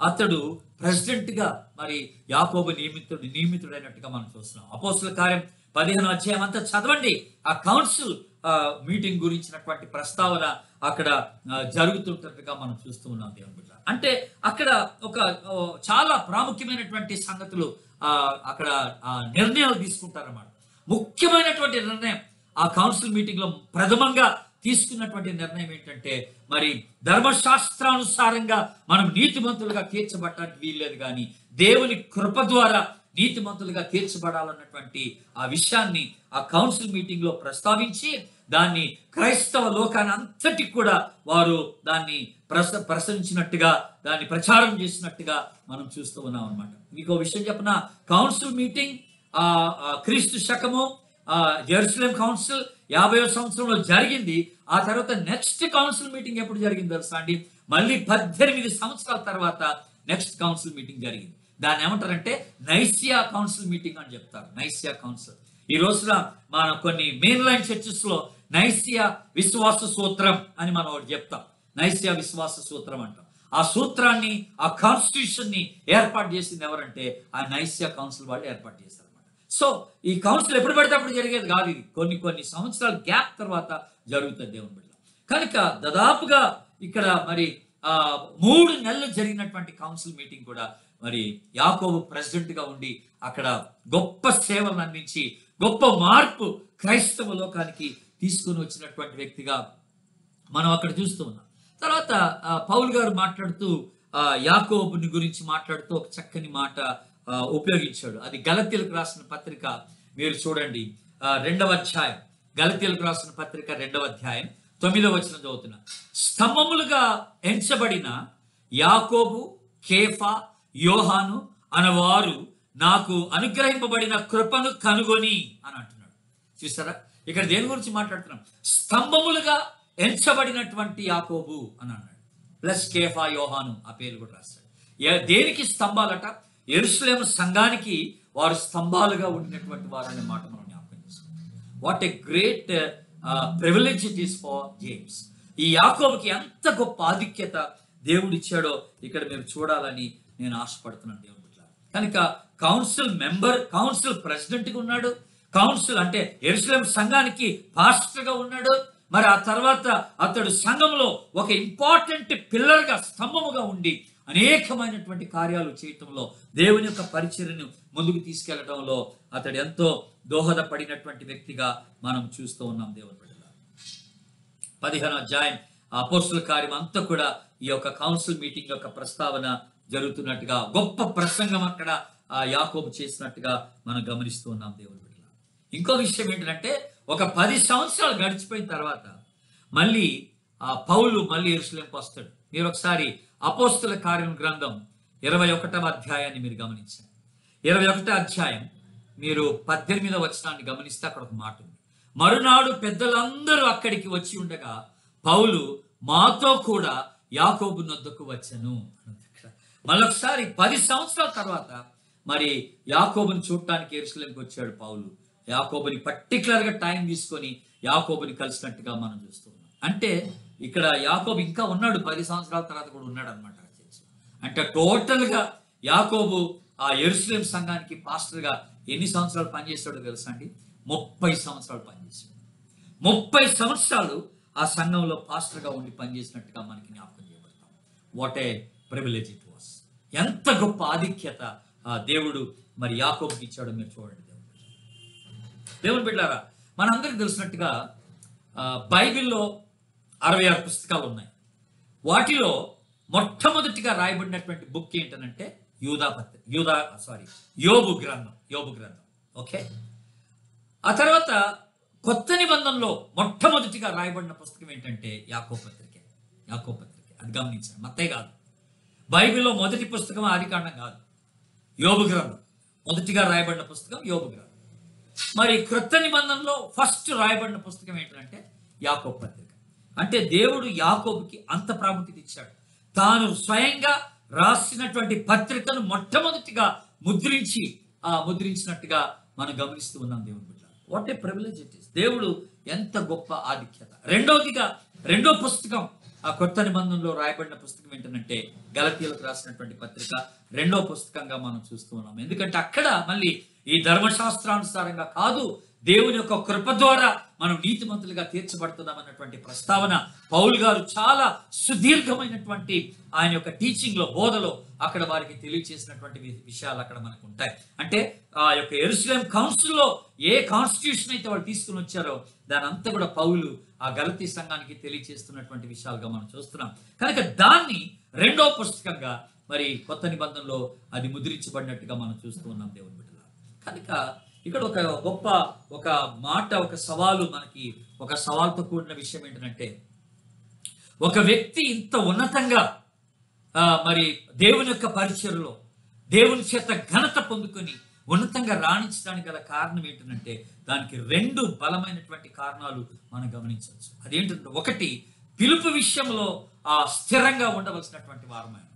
అతడు ప్రెసిడెంట్ గా మరి యాకోబు నియమితుడైనట్టుగా మనం చూస్తున్నాం. అపోస్తల కార్యం 15వ అధ్యాయం అంతా చదవండి. ఆ కౌన్సిల్ మీటింగ్ గురించినటువంటి ప్రస్తావన అక్కడ జరుగుతుంటట్టుగా మనం చూస్తూ ఉన్నాం. దేవుని బిడ్డ, అంటే అక్కడ ఒక చాలా ప్రాముఖ్యమైనటువంటి సంగతులు అక్కడ నిర్ణయాలు తీసుకుంటారన్నమాట. ముఖ్యమైనటువంటి నిర్ణయం ఆ కౌన్సిల్ మీటింగ్ లో ప్రథమంగా తీసుకున్నటువంటి నిర్ణయం ఏంటంటే మరి ధర్మశాస్త్రానుసారంగా మనం నీతిమంతులుగా తీర్చబడటానికి వీల్లేదు, కానీ దేవుని కృప ద్వారా నీతిమంతులుగా తీర్చబడాలన్నటువంటి ఆ విషయాన్ని ఆ కౌన్సిల్ మీటింగ్ లో ప్రస్తావించి దాన్ని క్రైస్తవ లోకాన్ని అంతటికి కూడా వారు దాన్ని ప్రసరించినట్టుగా, దాన్ని ప్రచారం చేసినట్టుగా మనం చూస్తూ ఉన్నాం అనమాట. మీకు విషయం చెప్పిన కౌన్సిల్ మీటింగ్ క్రీస్తు శకము జెరూసలేం కౌన్సిల్ 50వ సంవత్సరంలో జరిగింది. ఆ తర్వాత నెక్స్ట్ కౌన్సిల్ మీటింగ్ ఎప్పుడు జరిగింది తెలుసా అండి? మళ్ళీ 18 సంవత్సరాల తర్వాత నెక్స్ట్ కౌన్సిల్ మీటింగ్ జరిగింది. దాన్ని ఏమంటారంటే నైసియా కౌన్సిల్ మీటింగ్ అని చెప్తారు. Nicaea council. ఈ రోజున మన కొన్ని మెయిన్ లైన్ చర్చెస్ లో నైసియా విశ్వాస సూత్రం అని మనం ఒకటి చెప్తాం. నైసియా విశ్వాస సూత్రం అంటాం. ఆ సూత్రాన్ని, ఆ కాన్స్టిట్యూషన్ ని ఏర్పాటు చేసింది ఎవరంటే ఆ నైసియా కౌన్సిల్ వాళ్ళు ఏర్పాటు చేశారు అనమాట. సో ఈ కౌన్సిల్ ఎప్పుడు పడితే అప్పుడు జరిగేది కాదు. ఇది కొన్ని సంవత్సరాల గ్యాప్ తర్వాత జరుగుతుంది దేవుని బిడ్డ. కనుక దాదాపుగా ఇక్కడ మరి 3 నెలలు జరిగినటువంటి కౌన్సిల్ మీటింగ్ కూడా మరి యాకోబు ప్రెసిడెంట్ గా ఉండి అక్కడ గొప్ప సేవలను అందించి గొప్ప మార్పు క్రైస్తవ లోకానికి తీసుకుని వచ్చినటువంటి వ్యక్తిగా మనం అక్కడ చూస్తూ ఉన్నాం. తర్వాత పౌలు గారు మాట్లాడుతూ యాకోబుని గురించి మాట్లాడుతూ ఒక చక్కని మాట ఉపయోగించాడు. అది గలతీయులకు రాసిన పత్రిక మీరు చూడండి, 2వ అధ్యాయం. గలతీయులకు రాసిన పత్రిక 2వ అధ్యాయం 9వ వచనం చదువుతున్నా. స్తంభములుగా ఎంచబడిన యాకోబు, కేఫా, యోహాను అనవారు నాకు అనుగ్రహింపబడిన కృపను కనుగొని అని అంటున్నాడు. చూసారా, ఇక్కడ దేని గురించి మాట్లాడుతున్నాం? స్తంభములుగా ఎంచబడినటువంటి యాకోబు అని అన్నాడు. ప్లస్ కేఫా, యోహాను ఆ పేర్లు కూడా రాస్తాడు. దేనికి స్తంభాలట? యెరూషలేము సంఘానికి వారు స్తంభాలుగా ఉండినటువంటి వారు అనే మాట మనం జ్ఞాపకం చేసుకుంటాం. What a great privilege it is for James. ఈ యాకోబుకి ఎంత గొప్ప ఆధిక్యత దేవుడు ఇచ్చాడో ఇక్కడ మీరు చూడాలని నేను ఆశపడుతున్నాను దేవుడు. కనుక కౌన్సిల్ మెంబర్, కౌన్సిల్ ప్రెసిడెంట్ గా ఉన్నాడు. కౌన్సిల్ అంటే యెరూషలేం సంఘానికి పాస్టర్ గా ఉన్నాడు. మరి ఆ తర్వాత అతడు సంఘంలో ఒక ఇంపార్టెంట్ పిల్లర్ గా, స్తంభముగా ఉండి అనేకమైనటువంటి కార్యాలు చేయటంలో, దేవుని యొక్క పరిచర్యను ముందుకు తీసుకెళ్లడంలో అతడు ఎంతో దోహదపడినటువంటి వ్యక్తిగా మనం చూస్తూ ఉన్నాం దేవుని బిడ్డల. 15వ అధ్యాయం అపోస్తుల కార్యం అంతా కూడా ఈ యొక్క కౌన్సిల్ మీటింగ్ యొక్క ప్రస్తావన జరుగుతున్నట్టుగా, గొప్ప ప్రసంగం అక్కడ యాకోబు చేసినట్టుగా మనం గమనిస్తూ ఉన్నాం దేవుని బిడ్డల. ఇంకో విషయం ఏంటంటే ఒక 10 సంవత్సరాలు గడిచిపోయిన తర్వాత మళ్ళీ పౌలు మళ్ళీ యెరూషలేంకి వస్తాడు. మీరు ఒకసారి అపోస్తుల కార్యం గ్రంథం 21వ అధ్యాయాన్ని మీరు గమనించండి. 21వ అధ్యాయం మీరు 18వ వచనాన్ని గమనిస్తే అక్కడ ఒక మాట ఉంది. మరునాడు పెద్దలందరూ అక్కడికి వచ్చి ఉండగా పౌలు మాతో కూడా యాకోబు నొద్దకు వచ్చెను. మళ్ళొకసారి 10 సంవత్సరాల తర్వాత మరి యాకోబుని చూడటానికి యెరూషలేంకి వచ్చాడు పౌలు. యాకోబుని పర్టికులర్ గా టైం తీసుకొని యాకోబుని కలిసినట్టుగా మనం చూస్తూ ఉన్నాం. అంటే ఇక్కడ యాకోబు ఇంకా ఉన్నాడు, 10 సంవత్సరాల తర్వాత కూడా ఉన్నాడు అనమాట. అంటే టోటల్ గా యాకోబు ఆ యెరూషలేం సంఘానికి పాస్టర్ గా ఎన్ని సంవత్సరాలు పనిచేస్తాడో తెలుసా అండి? 30 సంవత్సరాలు పనిచేశాడు. 30 సంవత్సరాలు ఆ సంఘంలో పాస్టర్ గా ఉండి పనిచేసినట్టుగా మనకి జ్ఞాపకం చేయబడతాం. What a privilege it was. ఎంత గొప్ప ఆధిక్యత దేవుడు మరి యాకోబుకి ఇచ్చాడో మీరు చూడండి. దేవుని బిడ్డలారా, మనందరికి తెలిసినట్టుగా బైబిల్లో 66 పుస్తకాలు ఉన్నాయి. వాటిలో మొట్టమొదటిగా రాయబడినటువంటి బుక్ ఏంటనంటే యోబు గ్రంథం. ఓకే. ఆ తర్వాత కొత్త నిబంధనలో మొట్టమొదటిగా రాయబడిన పుస్తకం ఏంటంటే యాకోబు పత్రిక. అది గమనించాను, మత్తయి కాదు. బైబిల్లో మొదటి పుస్తకం ఆదికాండం కాదు, యోబు గ్రంథం. మొదటిగా రాయబడిన పుస్తకం యోబు గ్రంథం. మరి క్రొత్త నిబంధనలో ఫస్ట్ రాయబడిన పుస్తకం ఏంటంటే యాకోబు పత్రిక. అంటే దేవుడు యాకోబుకి అంత ప్రాముఖ్యత ఇచ్చాడు. తాను స్వయంగా రాసినటువంటి పత్రికను మొట్టమొదటిగా ముద్రించినట్టుగా మనం గమనిస్తూ ఉన్నాం దేవుని బిడ్డ. What a privilege it is. దేవుడు ఎంత గొప్ప ఆధిక్యత. రెండో పుస్తకం ఆ కొత్త నిబంధనలో రాయబడిన పుస్తకం ఏంటంటే గలతీయులకు రాసినటువంటి పత్రిక 2వ పుస్తకంగా మనం చూస్తూ ఉన్నాం. ఎందుకంటే అక్కడ మళ్ళీ ఈ ధర్మశాస్త్రానుసారంగా కాదు, దేవుని యొక్క కృప ద్వారా మనం నీతిమంతులుగా తీర్చబడుతున్నాం అన్నటువంటి ప్రస్తావన పౌలు గారు చాలా సుదీర్ఘమైనటువంటి ఆయన యొక్క టీచింగ్ లో, బోధలో అక్కడ వారికి తెలియచేసినటువంటి విషయాలు అక్కడ మనకు ఉంటాయి. అంటే ఆ యొక్క యెరూషలేం కౌన్సిల్లో ఏ కాన్స్టిట్యూషన్ అయితే వాళ్ళు తీసుకుని వచ్చారో దాని అంతా కూడా పౌలు ఆ గలతీ సంఘానికి తెలియచేస్తున్నటువంటి విషయాలుగా మనం చూస్తున్నాం. కనుక దాన్ని రెండో పుస్తకంగా మరి కొత్త నిబంధనలో అది ముద్రించబడినట్టుగా మనం చూస్తూ ఉన్నాం దేవుని బిడ్డలారా. కనుక ఇక్కడ ఒక గొప్ప ఒక మాట, ఒక సవాలు, మనకి ఒక సవాల్తో కూడిన విషయం ఏంటంటే, ఒక వ్యక్తి ఇంత ఉన్నతంగా మరి దేవుని యొక్క పరిచర్యలో దేవుని చేత ఘనత పొందుకొని ఉన్నతంగా రాణించడానికి గల కారణం ఏంటంటే, దానికి రెండు బలమైనటువంటి కారణాలు మనం గమనించవచ్చు. అదేంటంటే, ఒకటి పిలుపు విషయంలో స్థిరంగా ఉండవలసినటువంటి వారమైన,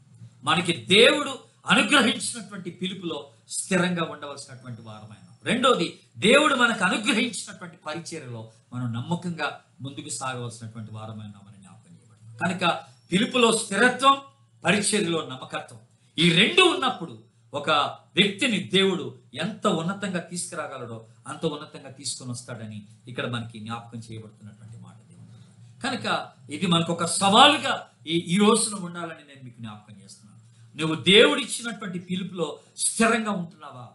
మనకి దేవుడు అనుగ్రహించినటువంటి పిలుపులో స్థిరంగా ఉండవలసినటువంటి వారమైన. రెండోది, దేవుడు మనకు అనుగ్రహించినటువంటి పరిచర్యలో మనం నమ్మకంగా ముందుకు సాగవలసినటువంటి వారమైన జ్ఞాపకం చేయబడింది. కనుక పిలుపులో స్థిరత్వం, పరిచర్యలో నమ్మకత్వం, ఈ రెండు ఉన్నప్పుడు ఒక వ్యక్తిని దేవుడు ఎంత ఉన్నతంగా తీసుకురాగలడో అంత ఉన్నతంగా తీసుకొని వస్తాడని ఇక్కడ మనకి జ్ఞాపకం చేయబడుతున్నటువంటి మాట దేవుడు. కనుక ఇది మనకు ఒక సవాలుగా ఈ రోజున ఉండాలని నేను మీకు జ్ఞాపకం చేస్తున్నాను. నువ్వు దేవుడు ఇచ్చినటువంటి పిలుపులో స్థిరంగా ఉంటున్నావా?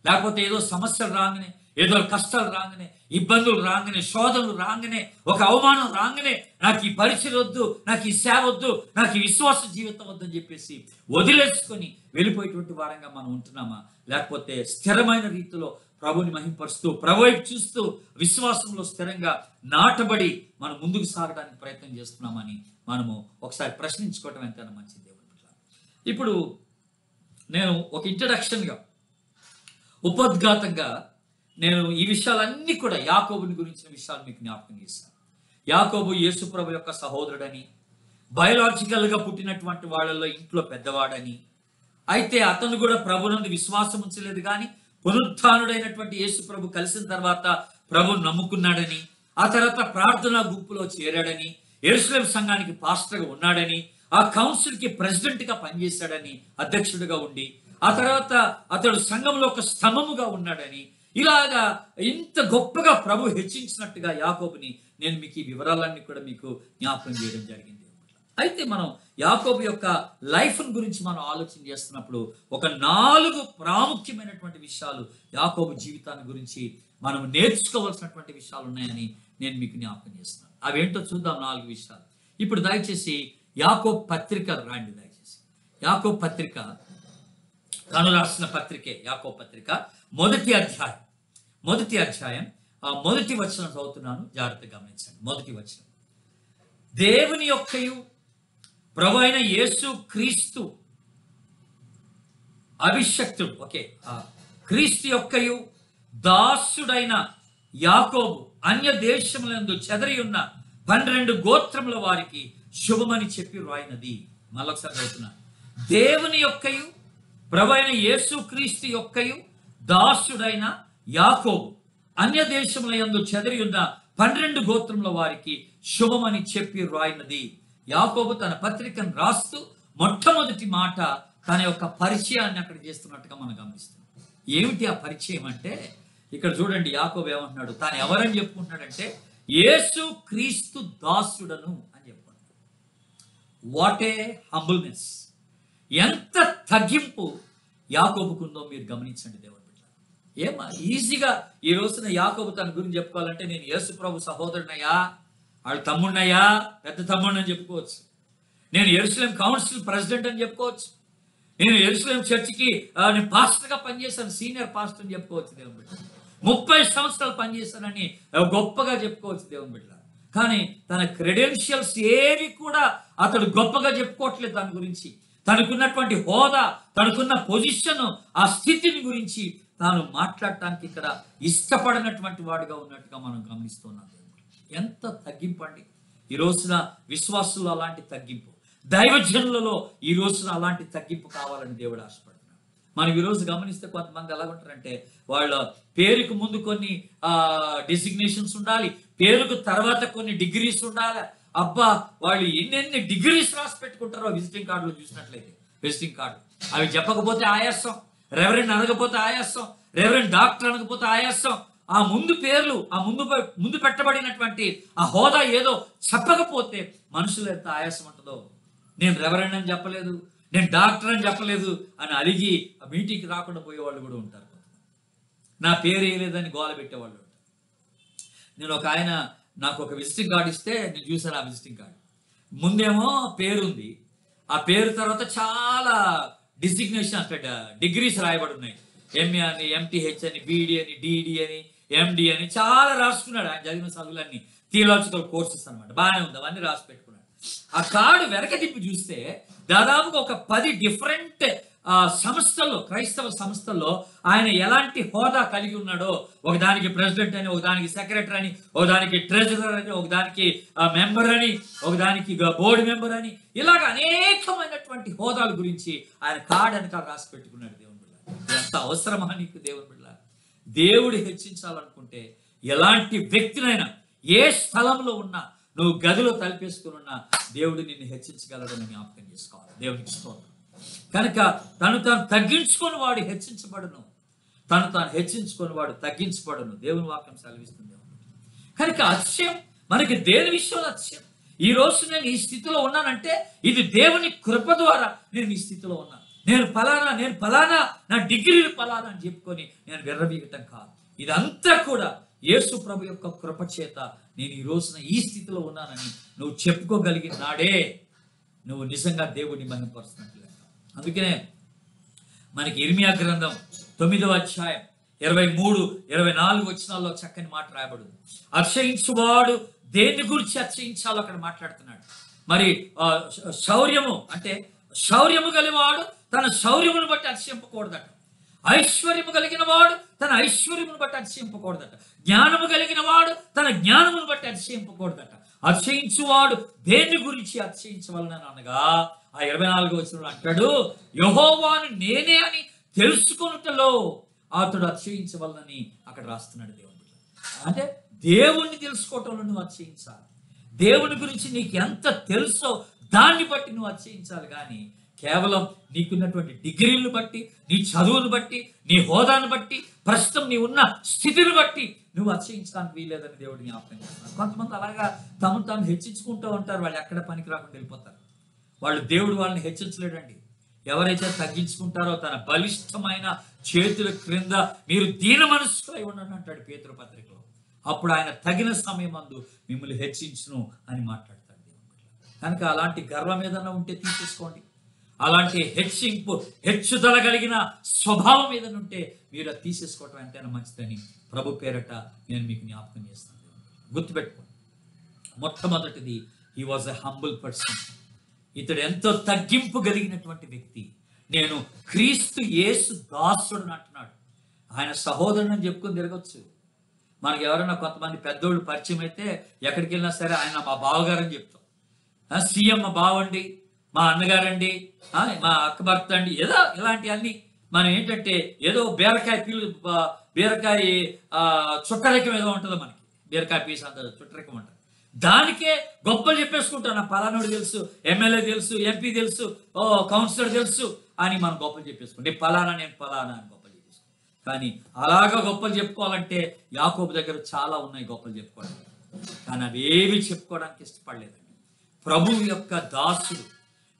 లేకపోతే ఏదో సమస్యలు రాగానే, ఏదో కష్టాలు రాగానే, ఇబ్బందులు రాగానే, శోధనలు రాగానే, ఒక అవమానం రాగానే, నాకు ఈ పరిచయం వద్దు, నాకు ఈ సేవ వద్దు, నాకు ఈ విశ్వాస జీవితం వద్దని చెప్పేసి వదిలేసుకొని వెళ్ళిపోయేటువంటి వారంగా మనం ఉంటున్నామా? లేకపోతే స్థిరమైన రీతిలో ప్రభుని మహింపరుస్తూ, ప్రభు వైపు చూస్తూ, విశ్వాసంలో స్థిరంగా నాటబడి మనం ముందుకు సాగడానికి ప్రయత్నం చేస్తున్నామని మనము ఒకసారి ప్రశ్నించుకోవటం ఎంతైనా మంచిది. ఇప్పుడు నేను ఒక ఇంట్రడక్షన్గా, ఉపోద్ఘాతంగా నేను ఈ విషయాలన్నీ కూడా యాకోబుని గురించిన విషయాలు మీకు జ్ఞాపకం చేశాను. యాకోబు యేసుప్రభు యొక్క సహోదరుడని, బయోలాజికల్గా పుట్టినటువంటి వాళ్ళల్లో ఇంట్లో పెద్దవాడని, అయితే అతను కూడా ప్రభునందు విశ్వాసం ఉంచలేదు, కానీ పునరుత్థానుడైనటువంటి యేసుప్రభు కలిసిన తర్వాత ప్రభుని నమ్ముకున్నాడని, ఆ తర్వాత ప్రార్థనా గుంపులో చేరాడని, యెరూషలేం సంఘానికి పాస్టర్గా ఉన్నాడని, ఆ కౌన్సిల్కి ప్రెసిడెంట్గా పనిచేశాడని, అధ్యక్షుడిగా ఉండి, ఆ తర్వాత అతడు సంఘంలో ఒక స్తంభముగా ఉన్నాడని, ఇలాగా ఇంత గొప్పగా ప్రభు హెచ్చించినట్టుగా యాకోబుని నేను మీకు ఈ వివరాలన్నీ కూడా మీకు జ్ఞాపకం చేయడం జరిగింది. అయితే మనం యాకోబు యొక్క లైఫ్ గురించి మనం ఆలోచన చేస్తున్నప్పుడు ఒక 4 ప్రాముఖ్యమైనటువంటి విషయాలు యాకోబు జీవితాన్ని గురించి మనం నేర్చుకోవాల్సినటువంటి విషయాలు ఉన్నాయని నేను మీకు జ్ఞాపకం చేస్తున్నాను. అవేంటో చూద్దాం. 4 విషయాలు. ఇప్పుడు దయచేసి యాకోబు పత్రిక రాండి. దయచేసి యాకోబు పత్రిక, తను రాసిన పత్రికే యాకోబు పత్రిక, మొదటి అధ్యాయం మొదటి వచనం చదువుతున్నాను, జాగ్రత్తగా గమనించండి. మొదటి వచనం, దేవుని యొక్కయు ప్రభు అయిన యేసు క్రీస్తు అభిషక్తుడు, క్రీస్తు యొక్కయు దాసుడైన యాకోబు అన్య దేశములందు చెదరి ఉన్న 12 గోత్రముల వారికి శుభమని చెప్పి రాయినది. మళ్ళొకసారి చదువుతున్నాను. దేవుని యొక్కయు ప్రభు అయిన యేసు క్రీస్తు యొక్కయు దాసుడైన యాకోబు అన్య దేశముల యందు చెదరి ఉన్న 12 గోత్రముల వారికి శుభమని చెప్పి రాయినది. యాకోబు తన పత్రికను రాస్తూ మొట్టమొదటి మాట తన యొక్క పరిచయాన్ని అక్కడ చేస్తున్నట్టుగా మనం గమనిస్తున్నాం. ఏమిటి ఆ పరిచయం అంటే, ఇక్కడ చూడండి యాకోబు ఏమంటున్నాడు, తాను ఎవరని చెప్పుకుంటున్నాడంటే యేసు క్రీస్తు దాసుడను అని చెప్పుకుంటున్నాడు. What a humbleness! ఎంత తగ్గింపు యాకోబుకుందో మీరు గమనించండి దేవుని బిడ్డ. ఏమా ఈజీగా ఈ రోజున యాకోబు తన గురించి చెప్పుకోవాలంటే, నేను యేసు ప్రభు సహోదరునయ్యా, వాళ్ళ తమ్ముడినయ్యా, పెద్ద తమ్ముడిని అని చెప్పుకోవచ్చు. నేను యెరూషలేం కౌన్సిల్ ప్రెసిడెంట్ అని చెప్పుకోవచ్చు. నేను యెరూషలేం చర్చికి నేను పాస్టర్గా పనిచేశాను, సీనియర్ పాస్టర్ అని చెప్పుకోవచ్చు దేవుని బిడ్డ. 30 సంవత్సరాలు పనిచేశానని గొప్పగా చెప్పుకోవచ్చు దేవుని బిడ్డ. కానీ తన క్రెడెన్షియల్స్ ఏవి కూడా అతడు గొప్పగా చెప్పుకోవట్లేదు. దాని గురించి, తనకున్నటువంటి హోదా, తనకున్న పొజిషన్, ఆ స్థితిని గురించి తాను మాట్లాడటానికి ఇక్కడ ఇష్టపడినటువంటి వాడుగా ఉన్నట్టుగా మనం గమనిస్తున్నాం. ఎంత తగ్గింపు అండి ఈ రోజున విశ్వాసులు! అలాంటి తగ్గింపు దైవజనులలో ఈ రోజున అలాంటి తగ్గింపు కావాలని దేవుడు ఆశపడుతున్నాడు. మనం ఈరోజు గమనిస్తే కొంతమంది ఎలా ఉంటారంటే, వాళ్ళ పేరుకు ముందు కొన్ని డెసిగ్నేషన్స్ ఉండాలి, పేరుకు తర్వాత కొన్ని డిగ్రీస్ ఉండాలి. అబ్బా, వాళ్ళు ఎన్నెన్ని డిగ్రీస్ రాసి పెట్టుకుంటారో విజిటింగ్ కార్డులో చూసినట్లయితే. విజిటింగ్ కార్డు అవి చెప్పకపోతే ఆయాసం, రెవరెండ్ అనకపోతే ఆయాసం, రెవరెండ్ డాక్టర్ అనకపోతే ఆయాసం, ఆ ముందు పేర్లు, ఆ ముందు పెట్టబడినటువంటి ఆ హోదా ఏదో చెప్పకపోతే మనుషులు ఎంత ఆయాసం ఉంటుందో. నేను రెవరెండ్ అని చెప్పలేదు, నేను డాక్టర్ అని చెప్పలేదు అని అలిగి ఆ మీటింగ్కి రాకుండా పోయేవాళ్ళు కూడా ఉంటారు. నా పేరు వేయలేదని గోల పెట్టేవాళ్ళు ఉంటారు. నేను ఒక ఆయన నాకు ఒక విజిటింగ్ కార్డు ఇస్తే నేను చూసాను. ఆ విజిటింగ్ కార్డు ముందేమో పేరు ఉంది, ఆ పేరు తర్వాత చాలా డిజిగ్నేషన్ అక్కడ డిగ్రీస్ రాయబడి ఉన్నాయి. ఎంఏ అని, ఎంటీహెచ్ అని, బీడీ అని, డిడి అని, ఎండి అని చాలా రాసుకున్నాడు. ఆయన చదివిన చదువులన్నీ థియలాజికల్ కోర్సెస్ అనమాట. బాగానే ఉంది, అవన్నీ రాసి పెట్టుకున్నాడు. ఆ కార్డు వెనక తిప్పి చూస్తే దాదాపుగా ఒక 10 డిఫరెంట్ సంస్థల్లో, క్రైస్తవ సంస్థల్లో ఆయన ఎలాంటి హోదా కలిగి ఉన్నాడో, ఒకదానికి ప్రెసిడెంట్ అని, ఒకదానికి సెక్రటరీ అని, ఒకదానికి ట్రెజరర్ అని, ఒకదానికి మెంబర్ అని, ఒకదానికి బోర్డు మెంబర్ అని, ఇలాగ అనేకమైనటువంటి హోదాల గురించి ఆయన కార్డు వెనకాల రాసి పెట్టుకున్నాడు. దేవుని బిడ్డ, ఎంత అవసరమా నీకు? దేవుని బిడ్డ, దేవుడు హెచ్చించాలనుకుంటే ఎలాంటి వ్యక్తినైనా, ఏ స్థలంలో ఉన్నా, నువ్వు గదిలో తలిపేసుకుని ఉన్నా, దేవుడు నిన్ను హెచ్చించగలడని జ్ఞాపకం చేసుకోవాలి. దేవునికి స్తోత్రం. కనుక తను తాను తగ్గించుకొని వాడు హెచ్చించబడును, తను తాను హెచ్చించుకొని వాడు తగ్గించబడును. దేవుని వాక్యం సెలవిస్తుంది. కనుక అతిశయం మనకి దేని విషయంలో అతిశయం? ఈ రోజు నేను ఈ స్థితిలో ఉన్నానంటే ఇది దేవుని కృప ద్వారా నేను ఈ స్థితిలో ఉన్నాను. నేను ఫలానా నా డిగ్రీలు ఫలానా అని చెప్పుకొని నేను విర్రవీగటం కాదు. ఇదంతా కూడా యేసు ప్రభు యొక్క కృప చేత నేను ఈ రోజున ఈ స్థితిలో ఉన్నానని నువ్వు చెప్పుకోగలిగిన నాడే నువ్వు నిజంగా దేవుడిని మహిమపరుస్తున్నట్లు. అందుకనే మనకి ఇర్మియా గ్రంథం 9వ అధ్యాయం 23-24 వచనాల్లో చక్కని మాట రాయబడింది. అతిశయించువాడు దేని గురించి అతిశయించాలో అక్కడ మాట్లాడుతున్నాడు. మరి శౌర్యము అంటే శౌర్యము కలిగినవాడు తన శౌర్యమును బట్టి అతిశయింపకూడదట. ఐశ్వర్యము కలిగిన వాడు తన ఐశ్వర్యమును బట్టి అతిశయింపకూడదట. జ్ఞానము కలిగిన వాడు తన జ్ఞానమును బట్టి అతిశయింపకూడదట. అతిశయించువాడు దేని గురించి అతిశయించవలనని అనగా ఆ 24వ వచనంలో అంటాడు, యెహోవాను నేనే అని తెలుసుకొనుటలో అతడు అతిశయించవలనని అక్కడ రాస్తున్నాడు. దేవుడు అంటే దేవుణ్ణి తెలుసుకోవటంలో నువ్వు అతిశయించాలి. దేవుని గురించి నీకు ఎంత తెలుసో దాన్ని బట్టి నువ్వు అతిశయించాలి. కానీ కేవలం నీకున్నటువంటి డిగ్రీలను బట్టి, నీ చదువును బట్టి, నీ హోదాను బట్టి, ప్రస్తుతం నీ ఉన్న స్థితిని బట్టి నువ్వు అతిశయించడానికి వీలేదని దేవుడిని జ్ఞాపకం చేస్తున్నాడు. కొంతమంది అలాగా తమను తాను హెచ్చించుకుంటూ ఉంటారు. వాళ్ళు ఎక్కడ పనికి రాకుండా వెళ్ళిపోతారు. దేవుడు వాళ్ళని హెచ్చించలేడండి. ఎవరైతే తగ్గించుకుంటారో తన బలిష్టమైన చేతుల క్రింద మీరు దీన మనస్సులై ఉండండి అంటాడు పేతురు పత్రికలో. అప్పుడు ఆయన తగిన సమయం అందు మిమ్మల్ని హెచ్చించును అని మాట్లాడతాడు. కనుక అలాంటి గర్వం ఏదైనా ఉంటే తీసేసుకోండి. అలాంటి హెచ్చుదల కలిగిన స్వభావం ఏదైనా ఉంటే మీరు అది తీసేసుకోవటం ఎంతైనా మంచిదని ప్రభు పేరట నేను మీకు జ్ఞాపకం చేస్తాను. గుర్తుపెట్టుకోండి, మొట్టమొదటిది he was a humble person. ఇతడు ఎంతో తగ్గింపు కలిగినటువంటి వ్యక్తి. నేను క్రీస్తు యేసు దాసుడు అంటున్నాడు. ఆయన సహోదరుని అని చెప్పుకొని తిరగచ్చు. మనకి ఎవరైనా కొంతమంది పెద్దోళ్ళు పరిచయం అయితే ఎక్కడికి వెళ్ళినా సరే ఆయన మా బావగారు అని చెప్తాం. సీఎం మా బావండి, మా అన్నగారండి, మా అక్క భర్త అండి, ఏదో ఇలాంటివన్నీ మనం ఏంటంటే ఏదో బీరకాయ చుట్టరికం ఏదో ఉంటుందో మనకి. బీరకాయ పీస్ అంత చుట్టరికం ఉంటుంది. దానికే గొప్పలు చెప్పేసుకుంటాను. నా పలానోడు తెలుసు, ఎమ్మెల్యే తెలుసు, ఎంపీ తెలుసు, కౌన్సిలర్ తెలుసు అని మనం గొప్పలు చెప్పేసుకుంటాం. నేను ఫలానా అని గొప్పలు చెప్పేసుకుంటాం. కానీ అలాగా గొప్పలు చెప్పుకోవాలంటే యాకోబు దగ్గర చాలా ఉన్నాయి గొప్పలు చెప్పుకోవడానికి. కానీ అవి ఏవి చెప్పుకోవడానికి ఇష్టపడలేదండి. ప్రభువు యొక్క దాసుడు,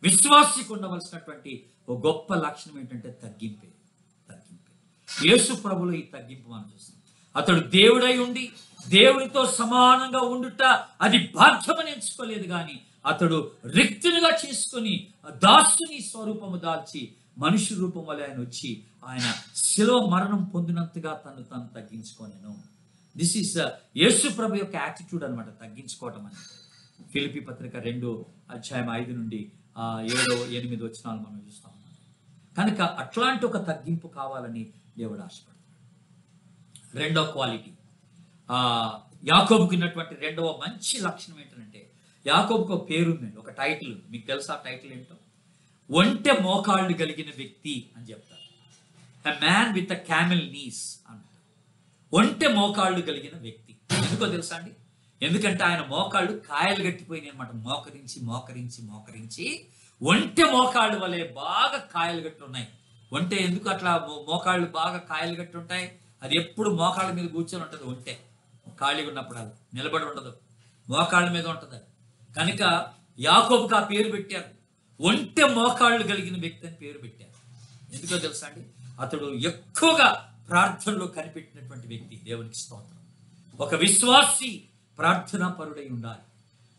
విశ్వాసికి ఉండవలసినటువంటి ఒక గొప్ప లక్షణం ఏంటంటే తగ్గింపే. యేసు ప్రభులో ఈ తగ్గింపు మనం చూస్తాం. అతడు దేవుడై ఉండి దేవునితో సమానంగా ఉండుట అది భాగ్యమని ఎంచుకోలేదు. కానీ అతడు రిక్తునిగా చేసుకొని దాసుని స్వరూపము దాల్చి మనుష్య రూపం వల్ల ఆయన వచ్చి ఆయన శిలువ మరణం పొందినంతగా తను తాను తగ్గించుకోలేను. దిస్ ఈస్ యేసు ప్రభు యొక్క యాటిట్యూడ్ అనమాట, తగ్గించుకోవటం అని. ఫిలిప్పీ పత్రిక 2వ అధ్యాయం 5-7-8 వచనాలు మనం చూస్తాం. కనుక అట్లాంటి ఒక తగ్గింపు కావాలని దేవుడు ఆశపడతాడు. రెండో క్వాలిటీ, యాకోబుకి ఉన్నటువంటి రెండవ మంచి లక్షణం ఏంటంటే, యాకోబుకు ఒక పేరు ఉందండి, ఒక టైటిల్ ఉంది. మీకు తెలుసా టైటిల్ ఏంటో? ఒంటె మోకాళ్ళు కలిగిన వ్యక్తి అని చెప్తారు. A man with a camel knees అంటారు. ఒంటె మోకాళ్ళు కలిగిన వ్యక్తి. ఎందుకో తెలుసా అండి? ఎందుకంటే ఆయన మోకాళ్ళు కాయలు గట్టిపోయినాయి అనమాట. మోకరించి ఒంటె మోకాళ్ళు వలె బాగా కాయలు గట్టి ఉన్నాయి. ఒంటె ఎందుకు అట్లా మోకాళ్ళు బాగా కాయలు గట్టి ఉంటాయి? అది ఎప్పుడు మోకాళ్ళ మీద కూర్చొని ఉంటుంది. ఒంటె ఖాళీగా ఉన్నప్పుడు అది నిలబడి ఉండదు, మోకాళ్ళ మీద ఉంటుంది. కనుక యాకోబుకి ఆ పేరు పెట్టారు, ఒంటె మోకాళ్ళు కలిగిన వ్యక్తి అని పేరు పెట్టారు. ఎందుకో తెలుసా అండి, అతడు ఎక్కువగా ప్రార్థనలో కనిపెట్టినటువంటి వ్యక్తి. దేవునికి స్తోత్రం. ఒక విశ్వాసి ప్రార్థనా పరుడై ఉండాలి.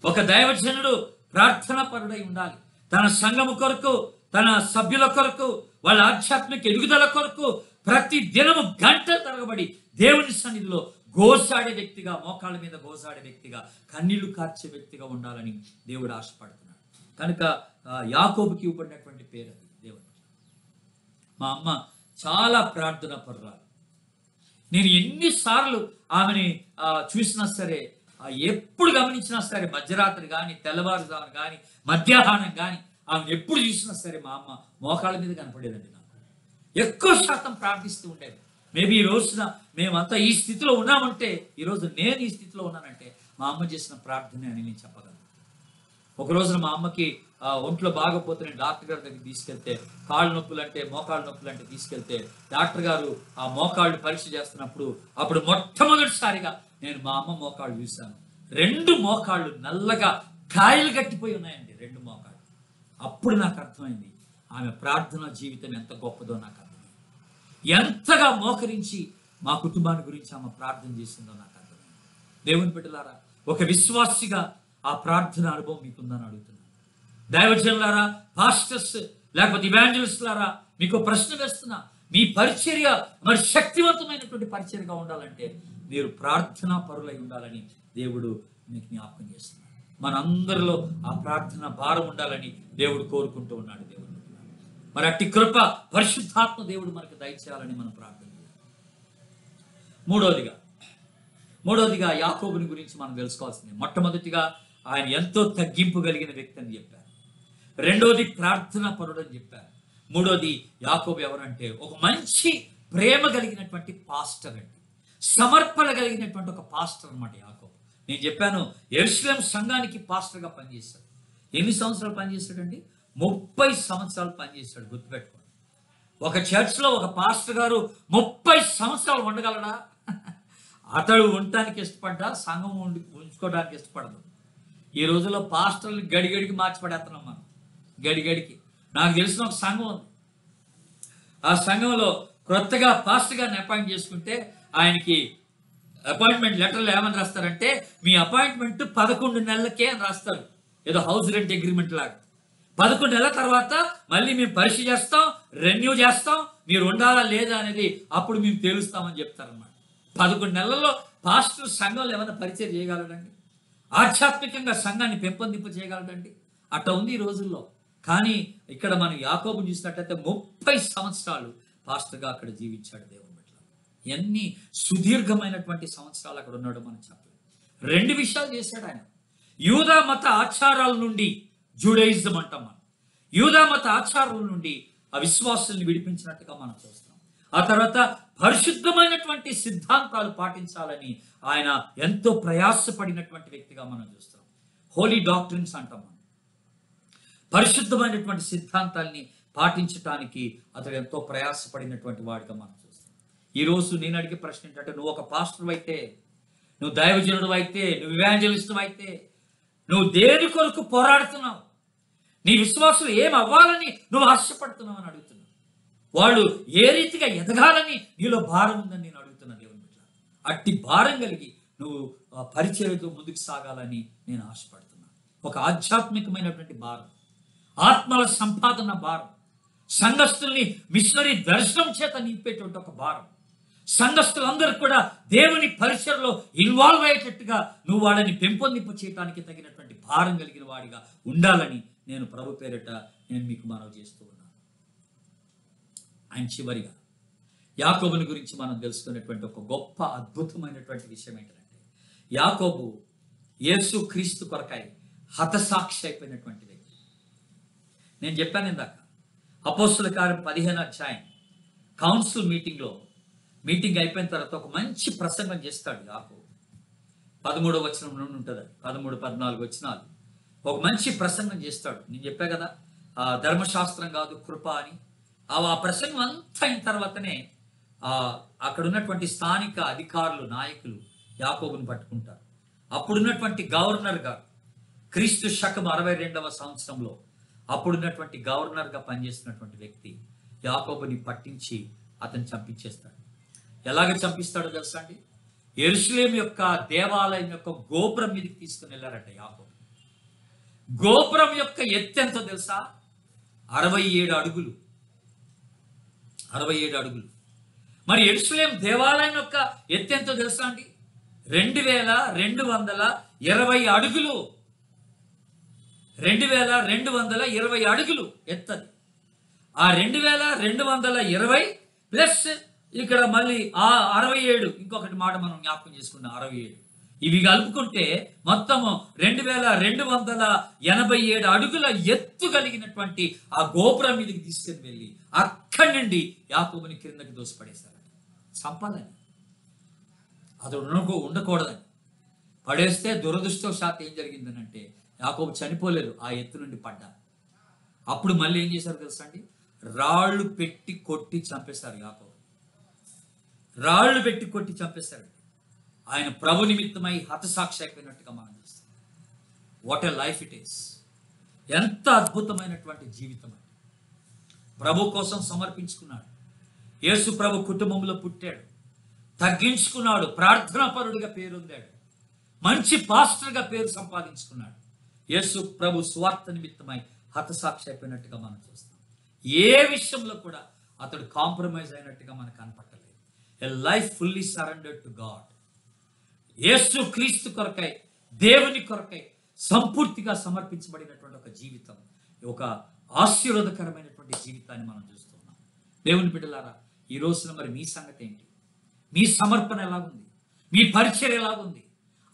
ఒక దైవజనుడు ప్రార్థనా పరుడై ఉండాలి. తన సంఘము కొరకు, తన సభ్యుల కొరకు, వాళ్ళ ఆధ్యాత్మిక ఎదుగుదల కొరకు ప్రతి దినము గంటల తరబడి దేవుని సన్నిధిలో గోసాడే వ్యక్తిగా, మోకాళ్ళ మీద గోసాడే వ్యక్తిగా, కన్నీళ్లు కార్చే వ్యక్తిగా ఉండాలని దేవుడు ఆశపడుతున్నాడు. కనుక యాకోబుకి ఇవ్వబడినటువంటి పేరు అది. దేవుడు, మా అమ్మ చాలా ప్రార్థన పరురాలు. నేను ఎన్నిసార్లు ఆమెని చూసినా సరే, ఎప్పుడు గమనించినా సరే, మధ్యరాత్రి కానీ, తెల్లవారుజామున కానీ, మధ్యాహ్నం కానీ, ఆమెను ఎప్పుడు చూసినా సరే మా అమ్మ మోకాళ్ళ మీద కనపడేదండి. నాకు ఎక్కువ శాతం ప్రార్థిస్తూ ఉండేది. మేబీ ఈ రోజున మేమంతా ఈ స్థితిలో ఉన్నామంటే, ఈరోజు నేను ఈ స్థితిలో ఉన్నానంటే మా అమ్మ చేసిన ప్రార్థనే అని నేను చెప్పగలను. ఒక రోజున మా అమ్మకి ఒంట్లో బాగపోతే నేను డాక్టర్ గారి దగ్గరికి తీసుకెళ్తే, కాళ్ళు నొప్పులు అంటే, మోకాళ్ళు నొప్పులు అంటే తీసుకెళ్తే, డాక్టర్ గారు ఆ మోకాళ్ళు పరీక్ష చేస్తున్నప్పుడు అప్పుడు మొట్టమొదటిసారిగా నేను మా అమ్మ మోకాళ్ళు చూశాను. 2 మోకాళ్ళు నల్లగా కాయలు కట్టిపోయి ఉన్నాయండి, 2 మోకాళ్ళు. అప్పుడు నాకు అర్థమైంది ఆమె ప్రార్థన జీవితం ఎంత గొప్పదో నాకు అర్థమైంది. ఎంతగా మోకరించి మా కుటుంబాన్ని గురించి ఆమె ప్రార్థన చేసిందో నాకు అర్థమైంది. దేవుని బిడ్డలారా, ఒక విశ్వాసిగా ఆ ప్రార్థన అనుభవం మీకుందని అడుగుతున్నాను. దైవజనులారా, పాస్టర్స్ లేకపోతే ఇవాంజలిస్టులారా, మీకు ప్రశ్న వేస్తున్నా. మీ పరిచర్య మరి శక్తివంతమైనటువంటి పరిచర్యగా ఉండాలంటే మీరు ప్రార్థనా పరులై ఉండాలని దేవుడు మీకు జ్ఞాపకం చేస్తున్నాడు. మనందరిలో ఆ ప్రార్థన భారం ఉండాలని దేవుడు కోరుకుంటూ ఉన్నాడు. దేవుడు మరి అట్టి కృప పరిశుద్ధాత్మ దేవుడు మనకు దయచేయాలని మనం ప్రార్థన చేయాలి. మూడవదిగా యాకోబుని గురించి మనం తెలుసుకోవాల్సింది. మొట్టమొదటిగా ఆయన ఎంతో తగ్గింపు కలిగిన వ్యక్తి అని చెప్పారు. రెండోది ప్రార్థనా పరుడు అని చెప్పారు. మూడోది యాకోబు ఎవరంటే ఒక మంచి ప్రేమ కలిగినటువంటి పాస్టర్ అండి. సమర్పణ కలిగినటువంటి ఒక పాస్టర్ అన్నమాట యాకోబు. నేను చెప్పాను, యెరూషలేం సంఘానికి పాస్టర్గా పనిచేశాడు. ఎన్ని సంవత్సరాలు పనిచేశాడండి? 30 సంవత్సరాలు పనిచేశాడు. గుర్తుపెట్టుకోండి. ఒక చర్చ్లో ఒక పాస్టర్ గారు 30 సంవత్సరాలు ఉండగలడా? అతడు ఉండటానికి ఇష్టపడ్డా, సంఘం ఉంచుకోవడానికి ఇష్టపడదు. ఈ రోజుల్లో పాస్టర్లు గడిగడికి మార్చిపడేస్తున్నాం మనం. గడిగడికి నాకు తెలిసిన ఒక సంఘం ఉంది. ఆ సంఘంలో క్రొత్తగా పాస్టర్ గారిని అపాయింట్ చేసుకుంటే ఆయనకి అపాయింట్మెంట్ లెటర్లు ఏమని రాస్తారంటే, మీ అపాయింట్మెంట్ 11 నెలలకే అని రాస్తారు. ఏదో హౌస్ రెంట్ అగ్రిమెంట్ లాగా. 11 నెలల తర్వాత మళ్ళీ మేము పరీక్ష చేస్తాం, రెన్యూ చేస్తాం, మీరు ఉండాలా లేదా అనేది అప్పుడు మేము తేలుస్తామని చెప్తారన్నమాట. 11 నెలల్లో పాస్టర్ సంఘంలో ఏమైనా పరిచయం చేయగలడండి? ఆధ్యాత్మికంగా సంఘాన్ని పెంపొందింప చేయగలడండి? అట్లా ఉంది ఈ రోజుల్లో. కానీ ఇక్కడ మనం యాకోబు చూసినట్టయితే 30 సంవత్సరాలు పాస్టర్గా అక్కడ జీవించాడు. దేవుని బిడ్డలారా, ఎన్ని సుదీర్ఘమైనటువంటి సంవత్సరాలు అక్కడ ఉన్నాడో మనం చెప్పలేం. 2 విషయాలు చేశాడు ఆయన. యూదా మత ఆచారాల నుండి, జూడయిజం అంటాం మనం, యూదా మత ఆచారాల నుండి ఆ విశ్వాసాన్ని విడిపించినట్టుగా మనం చూస్తాం. ఆ తర్వాత పరిశుద్ధమైనటువంటి సిద్ధాంతాలు పాటించాలని ఆయన ఎంతో ప్రయాసపడినటువంటి వ్యక్తిగా మనం చూస్తాం. హోలీ డాక్ట్రిన్స్ అంటాం మనం. పరిశుద్ధమైనటువంటి సిద్ధాంతాల్ని పాటించడానికి అతడు ఎంతో ప్రయాసపడినటువంటి వాడిగా మనం చూస్తాం. ఈరోజు నేను అడిగే ప్రశ్న ఏంటంటే, నువ్వు ఒక పాస్టర్ అయితే, నువ్వు దైవజనుడు అయితే, నువ్వు ఇవాంజలిస్ట్ అయితే, నువ్వు దేని కొరకు పోరాడుతున్నావు? నీ విశ్వాసులు ఏం అవ్వాలని నువ్వు ఆశపడుతున్నావు అని అడుగుతున్నావు. వాళ్ళు ఏ రీతిగా ఎదగాలని నీలో భారం ఉందని నేను అడుగుతున్నా. దేవుని బిడ్డ, అట్టి భారం కలిగి నువ్వు పరిచర్యతో ముందుకు సాగాలని నేను ఆశపడుతున్నా. ఒక ఆధ్యాత్మికమైనటువంటి భారం, ఆత్మల సంపాదన భారం, సంఘస్థుల్ని మిషనరీ దర్శనం చేత నింపేటువంటి ఒక భారం, సంఘస్థులందరూ కూడా దేవుని పరిచర్లో ఇన్వాల్వ్ అయ్యేటట్టుగా నువ్వు వాళ్ళని పెంపొందింప చేయడానికి తగినటువంటి భారం కలిగిన వాడిగా ఉండాలని నేను ప్రభు పేరిట నేను మీకు మనవి చేస్తూ ఉన్నాను. ఆయన చివరిగా యాకోబుని గురించి మనం తెలుసుకునేటువంటి ఒక గొప్ప అద్భుతమైనటువంటి విషయం ఏంటంటే, యాకోబు యేసు క్రీస్తు కొరకై హతసాక్షి అయిపోయినటువంటి వ్యక్తి. నేను చెప్పాను ఇందాక, అపోస్తుల కార్యం 15వ అధ్యాయం కౌన్సిల్ మీటింగ్ అయిపోయిన తర్వాత ఒక మంచి ప్రసంగం చేస్తాడు యాకోబు. 13వ వచనం నుండి ఉంటుంది, 13, 14 వచనాలు. ఒక మంచి ప్రసంగం చేస్తాడు. నేను చెప్పా కదా, ధర్మశాస్త్రం కాదు కృప అని. ఆ ప్రసంగం అంతా అయిన తర్వాతనే అక్కడ ఉన్నటువంటి స్థానిక అధికారులు, నాయకులు యాకోబుని పట్టుకుంటారు. అప్పుడున్నటువంటి గవర్నర్ గారు క్రీస్తు శకం 62వ సంవత్సరంలో అప్పుడున్నటువంటి గవర్నర్గా పనిచేస్తున్నటువంటి వ్యక్తి యాకోబుని పట్టించి అతన్ని చంపించేస్తాడు. ఎలాగ చంపిస్తాడో తెలుసా అండి? యెరూషలేము యొక్క దేవాలయం యొక్క గోపురం మీదకి తీసుకుని వెళ్ళారట యాకోబు. గోపురం యొక్క ఎత్తు ఎంతో తెలుసా? 67 అడుగులు. 67 అడుగులు. మరి యెరూషలేం దేవాలయం యొక్క ఎత్తు ఎంతో తెలుసా అండి? 2220 అడుగులు. 2220 అడుగులు ఎత్తది. ఆ 2220 ప్లస్ ఇక్కడ మళ్ళీ ఆ 67, ఇంకొకటి మాట మనం జ్ఞాపకం చేసుకున్నాం, 67 ఇవి కలుపుకుంటే మొత్తము 2287 అడుగుల ఎత్తు కలిగినటువంటి ఆ గోపురం మీదకి తీసుకుని వెళ్ళి అక్కడి నుండి యాకోబుని క్రిందకి దోసిపడేశారు. చంపాలని, అతడు ఉండకూడదని పడేస్తే దురదృష్టవశాత్తు ఏం జరిగిందనంటే యాకోబు చనిపోలేదు, ఆ ఎత్తు నుండి పడ్డా. అప్పుడు మళ్ళీ ఏం చేశారు తెలుసా అండి? రాళ్ళు పెట్టి కొట్టి చంపేశారు యాకోబు. రాళ్ళు పెట్టి కొట్టి చంపేశారు. ఆయన ప్రభు నిమిత్తమై హతసాక్షి అయిపోయినట్టుగా మనం చూస్తాం. What a life it is! ఎంత అద్భుతమైనటువంటి జీవితం అండి. ప్రభు కోసం సమర్పించుకున్నాడు. యేసు ప్రభు కుటుంబంలో పుట్టాడు, తగ్గించుకున్నాడు, ప్రార్థనాపరుడిగా పేరొందాడు, మంచి పాస్టర్గా పేరు సంపాదించుకున్నాడు. యేసు ప్రభు స్వార్థ నిమిత్తమై హతసాక్షి అయిపోయినట్టుగా మనం చూస్తాం. ఏ విషయంలో కూడా అతడు కాంప్రమైజ్ అయినట్టుగా మనకు కనపట్టలేదు. A life fully surrendered to God. యేసు క్రీస్తు కొరకై, దేవుని కొరకై సంపూర్తిగా సమర్పించబడినటువంటి ఒక జీవితం, ఒక ఆశీర్వాదకరమైనటువంటి జీవితాన్ని మనం చూస్తున్నాం. దేవుని బిడ్డలారా, ఈ రోజున మరి మీ సంగతి ఏంటి? మీ సమర్పణ ఎలాగుంది? మీ పరిచయం ఎలాగుంది?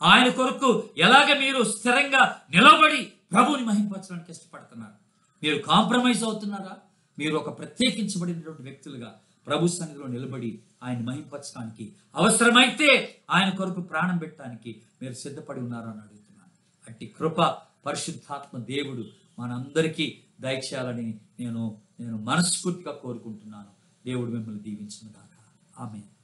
ఆయన కొరకు ఎలాగ మీరు స్థిరంగా నిలబడి ప్రభువుని మహింపరచడానికి ఇష్టపడుతున్నారు? మీరు కాంప్రమైజ్ అవుతున్నారా? మీరు ఒక ప్రత్యేకించబడినటువంటి వ్యక్తులుగా ప్రభు సన్నిధిలో నిలబడి ఆయన మహింపరచడానికి, అవసరమైతే ఆయన కొరకు ప్రాణం పెట్టడానికి మీరు సిద్ధపడి ఉన్నారని అడుగుతున్నాను. అట్టి కృప పరిశుద్ధాత్మ దేవుడు మనందరికీ దయచేయాలని నేను మనస్ఫూర్తిగా కోరుకుంటున్నాను. దేవుడు మిమ్మల్ని దీవించును గాక. ఆమేన్.